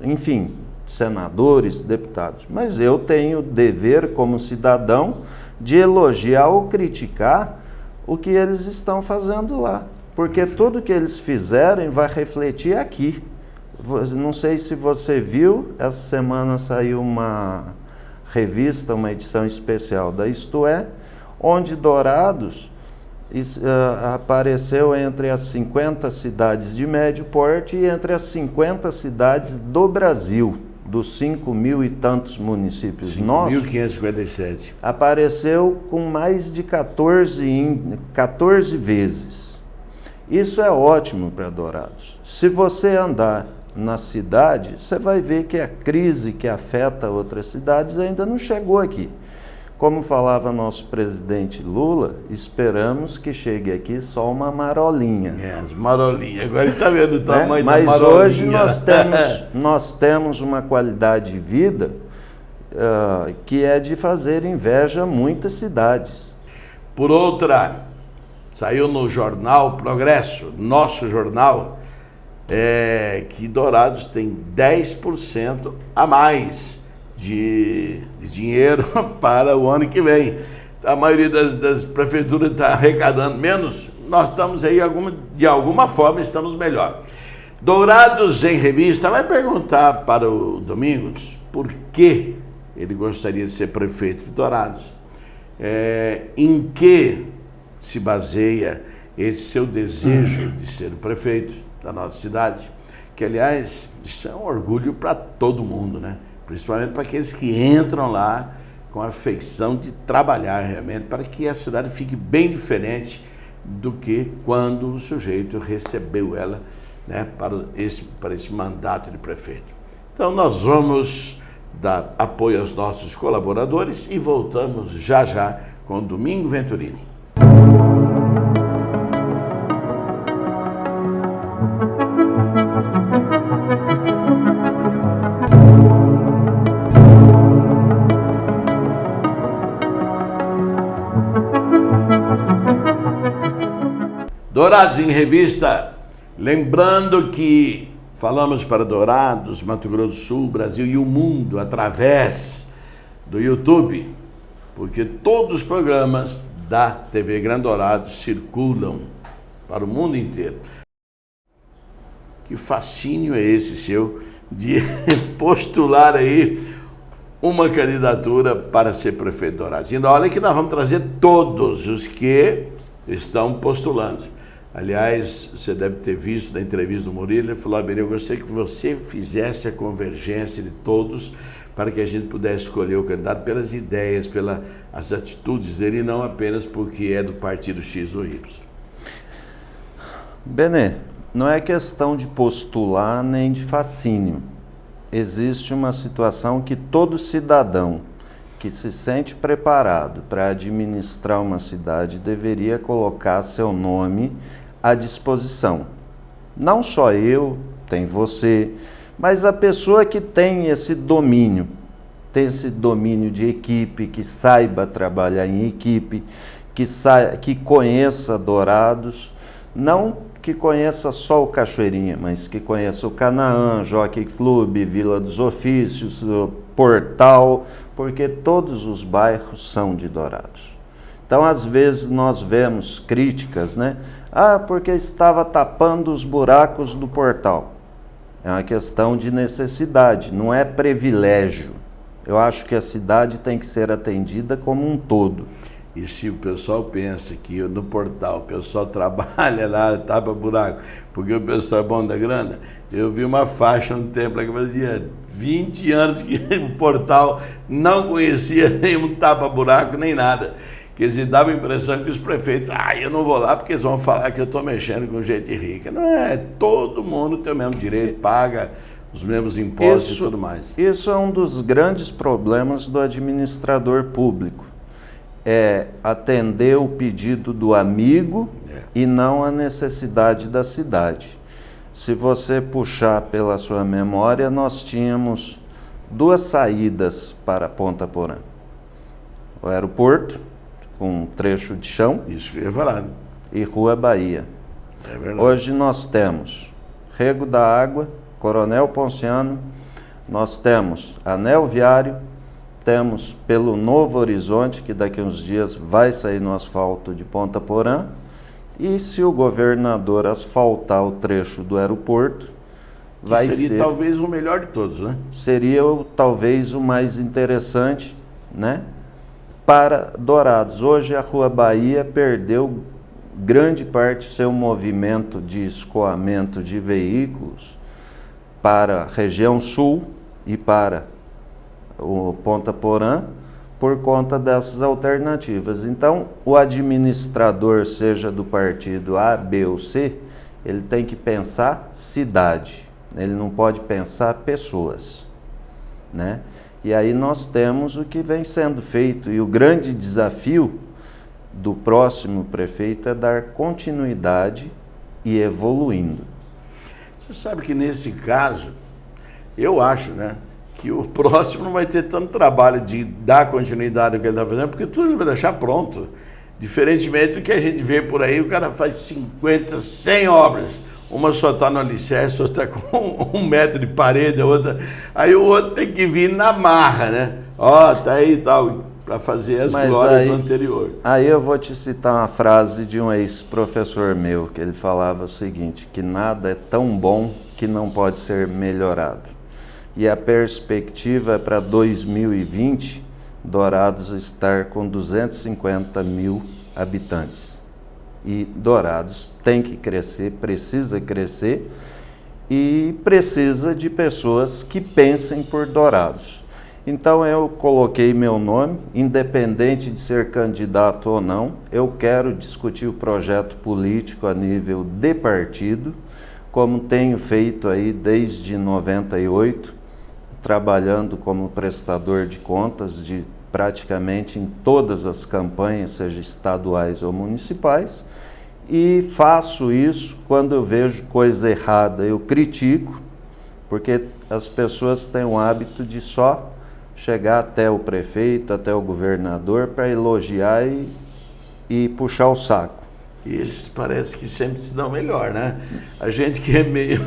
S3: enfim, senadores, deputados. Mas eu tenho o dever como cidadão de elogiar ou criticar o que eles estão fazendo lá. Porque tudo que eles fizerem vai refletir aqui. Não sei se você viu, essa semana saiu uma revista, uma edição especial da Isto É, onde Dourados apareceu entre as 50 cidades de médio porte e entre as 50 cidades do Brasil, dos 5.000 e tantos municípios nossos.
S1: 5.557.
S3: Apareceu com mais de 14 vezes. Isso é ótimo para Dourados. Se você andar na cidade, você vai ver que a crise que afeta outras cidades ainda não chegou aqui. Como falava nosso presidente Lula, esperamos que chegue aqui só uma marolinha.
S1: As marolinhas. Agora ele está vendo o tamanho da
S3: Mas
S1: marolinha.
S3: hoje nós temos uma qualidade de vida que é de fazer inveja a muitas cidades.
S1: Por outra, saiu no jornal Progresso, nosso jornal, que Dourados tem 10% a mais de dinheiro para o ano que vem. A maioria das prefeituras está arrecadando menos, nós estamos aí, de alguma forma, estamos melhor. Dourados em Revista vai perguntar para o Domingos por que ele gostaria de ser prefeito de Dourados. Em que se baseia esse seu desejo de ser o prefeito da nossa cidade? Que, aliás, isso é um orgulho para todo mundo, né? Principalmente para aqueles que entram lá com a afeição de trabalhar realmente, para que a cidade fique bem diferente do que quando o sujeito recebeu ela, né, para esse mandato de prefeito. Então nós vamos dar apoio aos nossos colaboradores e voltamos já já com o Domingo Venturini. Dourados em Revista, lembrando que falamos para Dourados, Mato Grosso do Sul, Brasil e o mundo através do YouTube, porque todos os programas da TV Grande Dourados circulam para o mundo inteiro. Que fascínio é esse seu de postular aí uma candidatura para ser prefeito de Dourados? Então, olha que nós vamos trazer todos os que estão postulando. Aliás, você deve ter visto na entrevista do Murilo, ele falou: eu gostaria que você fizesse a convergência de todos para que a gente pudesse escolher o candidato pelas ideias, pelas atitudes dele, e não apenas porque é do partido X ou Y.
S3: Benê, não é questão de postular nem de fascínio. Existe uma situação que todo cidadão que se sente preparado para administrar uma cidade deveria colocar seu nome à disposição. Não só eu, tem você, mas a pessoa que tem esse domínio de equipe, que saiba trabalhar em equipe, que conheça Dourados, não que conheça só o Cachoeirinha, mas que conheça o Canaã, Jockey Clube, Vila dos Ofícios, o Portal, porque todos os bairros são de Dourados. Então, às vezes, nós vemos críticas, né? Porque estava tapando os buracos do Portal. É uma questão de necessidade, não é privilégio. Eu acho que a cidade tem que ser atendida como um todo.
S1: E se o pessoal pensa que no Portal o pessoal trabalha lá, tapa buraco, porque o pessoal é bom da grana, eu vi uma faixa no tempo lá que fazia 20 anos que o Portal não conhecia nenhum tapa-buraco, nem nada. Quer dizer, dava a impressão que os prefeitos, eu não vou lá porque eles vão falar que eu estou mexendo com gente rica. Não é, todo mundo tem o mesmo direito, paga os mesmos impostos e tudo mais.
S3: Isso é um dos grandes problemas do administrador público. É atender o pedido do amigo e não a necessidade da cidade. Se você puxar pela sua memória, nós tínhamos 2 saídas para Ponta Porã. O aeroporto, com um trecho de chão.
S1: Isso que eu ia falar.
S3: E Rua Bahia.
S1: É verdade.
S3: Hoje nós temos Rego da Água, Coronel Ponciano, nós temos Anel Viário, temos pelo Novo Horizonte, que daqui a uns dias vai sair no asfalto de Ponta Porã, e se o governador asfaltar o trecho do aeroporto,
S1: seria talvez o melhor de todos, né?
S3: Seria talvez o mais interessante, né, para Dourados. Hoje a Rua Bahia perdeu grande parte do seu movimento de escoamento de veículos para a região sul e para o Ponta Porã, por conta dessas alternativas. Então, o administrador, seja do partido A, B ou C, ele tem que pensar cidade, ele não pode pensar pessoas, né? E aí nós temos o que vem sendo feito, e o grande desafio do próximo prefeito é dar continuidade e evoluindo.
S1: Você sabe que nesse caso, eu acho, né, que o próximo não vai ter tanto trabalho de dar continuidade ao que ele está fazendo, porque tudo ele vai deixar pronto. Diferentemente do que a gente vê por aí, o cara faz 50, 100 obras. Uma só está no alicerce, outra está com 1 metro de parede, a outra... Aí o outro tem que vir na marra, né? Tá aí e tal, para fazer as glórias do anterior.
S3: Aí eu vou te citar uma frase de um ex-professor meu, que ele falava o seguinte, que nada é tão bom que não pode ser melhorado. E a perspectiva é para 2020, Dourados estar com 250 mil habitantes. E Dourados tem que crescer, precisa crescer, e precisa de pessoas que pensem por Dourados. Então eu coloquei meu nome, independente de ser candidato ou não, eu quero discutir o projeto político a nível de partido, como tenho feito aí desde 98, trabalhando como prestador de contas de praticamente em todas as campanhas, seja estaduais ou municipais, e faço isso quando eu vejo coisa errada, eu critico, porque as pessoas têm o hábito de só chegar até o prefeito, até o governador para elogiar e puxar o saco.
S1: E esses parece que sempre se dão melhor, né? A gente que é meio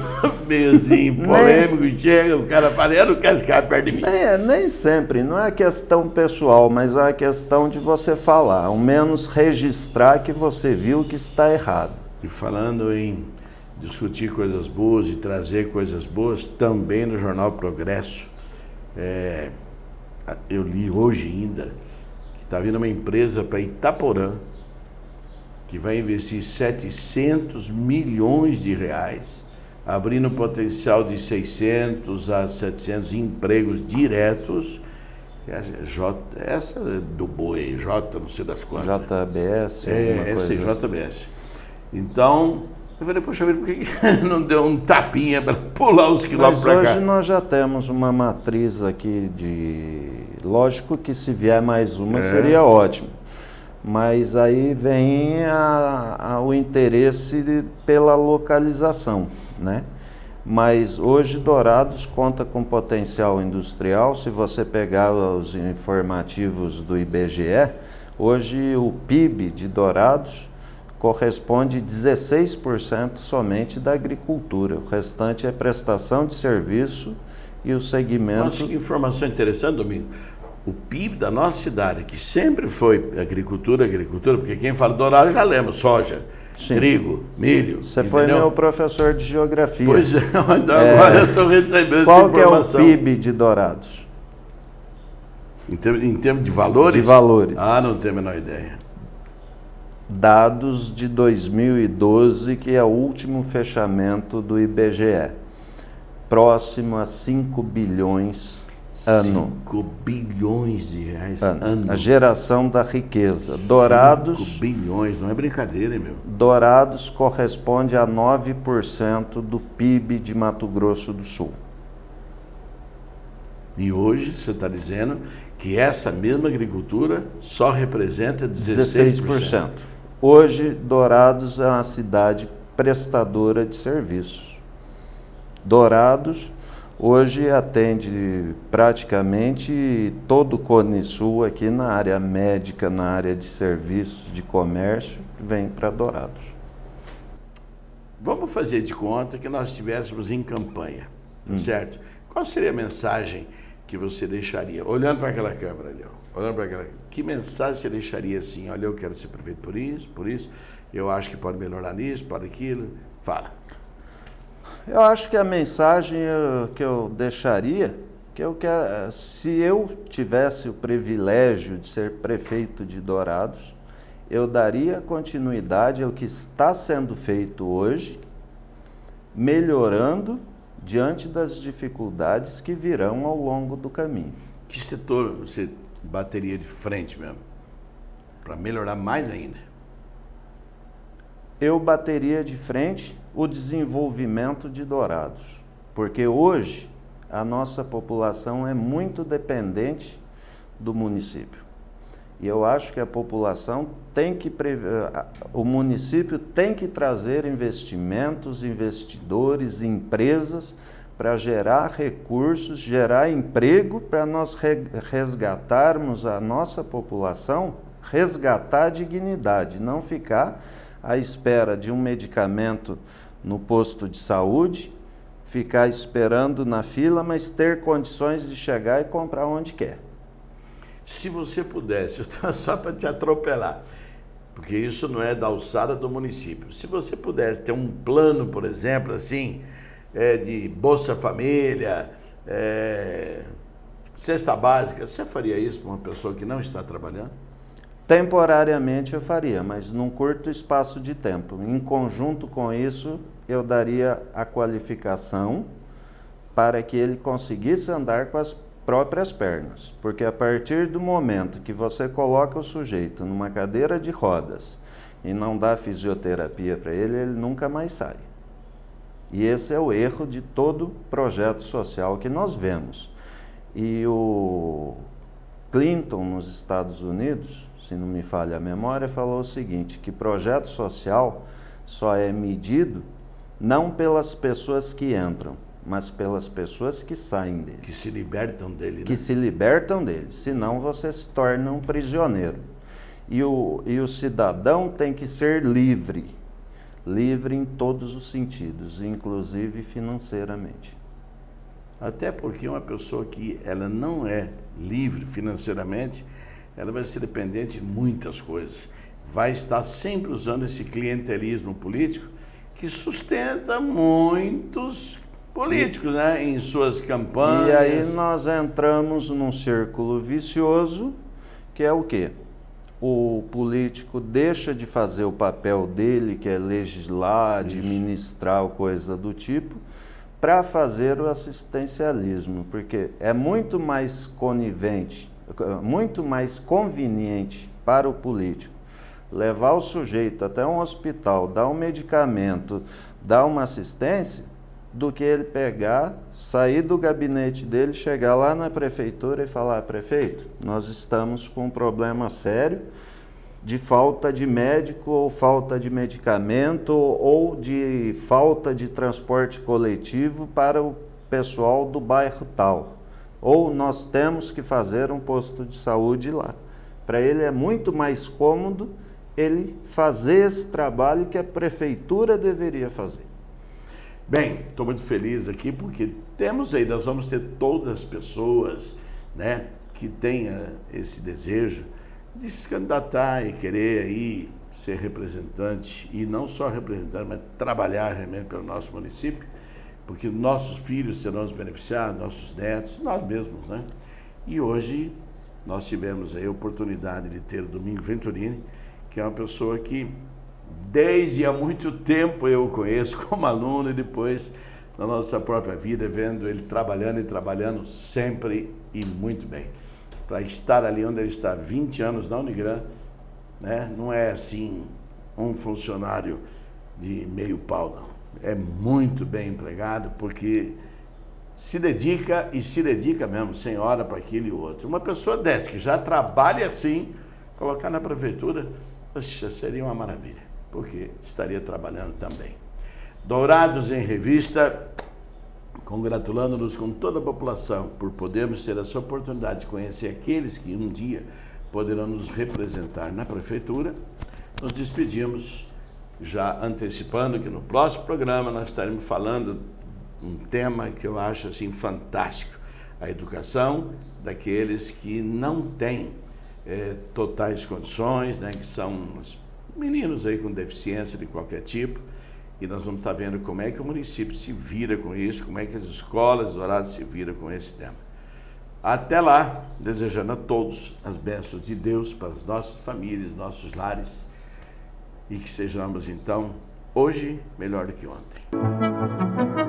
S1: assim, polêmico, chega, o cara fala, eu não quero ficar perto de mim.
S3: Nem sempre, não é questão pessoal, mas é questão de você falar, ao menos registrar que você viu que está errado.
S1: E falando em discutir coisas boas e trazer coisas boas, também no jornal Progresso, eu li hoje ainda, que está vindo uma empresa para Itaporã, que vai investir 700 milhões de reais, abrindo potencial de 600 a 700 empregos diretos. Essa do boi, não sei das quantas.
S3: JBS,
S1: essa é JBS. Então, eu falei, poxa vida, por que não deu um tapinha para pular os quilômetros para cá?
S3: Mas hoje nós já temos uma matriz aqui Lógico que se vier mais uma seria ótimo. Mas aí vem o interesse pela localização, né? Mas hoje Dourados conta com potencial industrial. Se você pegar os informativos do IBGE, hoje o PIB de Dourados corresponde 16% somente da agricultura. O restante é prestação de serviço e o segmento...
S1: Nossa, que informação interessante, Domingo. O PIB da nossa cidade, que sempre foi agricultura, porque quem fala Dourados já lembra soja,
S3: Sim.
S1: Trigo, milho.
S3: Você foi meu professor de geografia.
S1: Pois é, então agora eu estou recebendo
S3: qual
S1: essa informação.
S3: Qual que é o PIB de Dourados?
S1: Em termos de valores?
S3: De valores.
S1: Não tenho a menor ideia.
S3: Dados de 2012, que é o último fechamento do IBGE. Próximo a 5 bilhões ano.
S1: 5 bilhões de reais
S3: ano. A geração da riqueza. Dourados...
S1: 5 bilhões, não é brincadeira, hein, meu?
S3: Dourados corresponde a 9% do PIB de Mato Grosso do Sul.
S1: E hoje você está dizendo que essa mesma agricultura só representa 16%.
S3: Hoje, Dourados é uma cidade prestadora de serviços. Dourados hoje atende praticamente todo o Cone Sul aqui na área médica, na área de serviços, de comércio, vem para Dourados.
S1: Vamos fazer de conta que nós estivéssemos em campanha, certo? Qual seria a mensagem que você deixaria? Olhando para aquela câmera ali, que mensagem você deixaria assim? Olha, eu quero ser prefeito por isso, eu acho que pode melhorar nisso, pode aquilo. Fala.
S3: Eu acho que a mensagem que eu deixaria, se eu tivesse o privilégio de ser prefeito de Dourados, eu daria continuidade ao que está sendo feito hoje, melhorando diante das dificuldades que virão ao longo do caminho.
S1: Que setor você bateria de frente mesmo, para melhorar mais ainda?
S3: Eu bateria de frente o desenvolvimento de Dourados, porque hoje a nossa população é muito dependente do município. E eu acho que a população o município tem que trazer investimentos, investidores, empresas para gerar recursos, gerar emprego, para nós resgatarmos a nossa população, resgatar a dignidade, não ficar à espera de um medicamento no posto de saúde, ficar esperando na fila, mas ter condições de chegar e comprar onde quer.
S1: Se você pudesse, só para te atropelar, porque isso não é da alçada do município, se você pudesse ter um plano, por exemplo, assim, de Bolsa Família, cesta básica, você faria isso para uma pessoa que não está trabalhando?
S3: Temporariamente eu faria, mas num curto espaço de tempo. Em conjunto com isso, eu daria a qualificação para que ele conseguisse andar com as próprias pernas. Porque a partir do momento que você coloca o sujeito numa cadeira de rodas e não dá fisioterapia para ele, ele nunca mais sai. E esse é o erro de todo projeto social que nós vemos. E o Clinton, nos Estados Unidos, se não me falha a memória, falou o seguinte, que projeto social só é medido não pelas pessoas que entram, mas pelas pessoas que saem dele.
S1: Que se libertam dele, né?
S3: Que se libertam dele, senão você se torna um prisioneiro. E o cidadão tem que ser livre, livre em todos os sentidos, inclusive financeiramente.
S1: Até porque uma pessoa que ela não é livre financeiramente, ela vai ser dependente de muitas coisas. Vai estar sempre usando esse clientelismo político que sustenta muitos políticos, né, em suas campanhas.
S3: E aí nós entramos num círculo vicioso, que é o quê? O político deixa de fazer o papel dele, que é legislar, administrar, coisa do tipo, para fazer o assistencialismo, porque é muito mais conivente, muito mais conveniente para o político levar o sujeito até um hospital, dar um medicamento, dar uma assistência, do que ele pegar, sair do gabinete dele, chegar lá na prefeitura e falar: prefeito, nós estamos com um problema sério de falta de médico, ou falta de medicamento, ou de falta de transporte coletivo para o pessoal do bairro tal. Ou nós temos que fazer um posto de saúde lá. Para ele é muito mais cômodo ele fazer esse trabalho que a prefeitura deveria fazer.
S1: Bem, estou muito feliz aqui porque temos aí, nós vamos ter todas as pessoas, né, que tenham esse desejo de se candidatar e querer aí ser representante, e não só representante, mas trabalhar realmente pelo nosso município, porque nossos filhos serão os beneficiados, nossos netos, nós mesmos, né? E hoje nós tivemos aí a oportunidade de ter o Domingos Venturini, que é uma pessoa que desde há muito tempo eu o conheço como aluno, e depois na nossa própria vida, vendo ele trabalhando e trabalhando sempre e muito bem. Para estar ali onde ele está, 20 anos na Unigran, né, não é assim um funcionário de meio pau, não. É muito bem empregado, porque se dedica, e se dedica mesmo, sem hora para aquilo e outro. Uma pessoa dessa, que já trabalha assim, colocar na prefeitura, poxa, seria uma maravilha, porque estaria trabalhando também. Dourados em Revista, congratulando-nos com toda a população por podermos ter essa oportunidade de conhecer aqueles que um dia poderão nos representar na prefeitura. Nos despedimos, já antecipando que no próximo programa nós estaremos falando um tema que eu acho assim fantástico: a educação daqueles que não têm totais condições, né, que são os meninos aí com deficiência de qualquer tipo, e nós vamos estar vendo como é que o município se vira com isso, como é que as escolas Dourados se viram com esse tema. Até lá, desejando a todos as bênçãos de Deus para as nossas famílias, nossos lares, e que sejamos então hoje melhor do que ontem.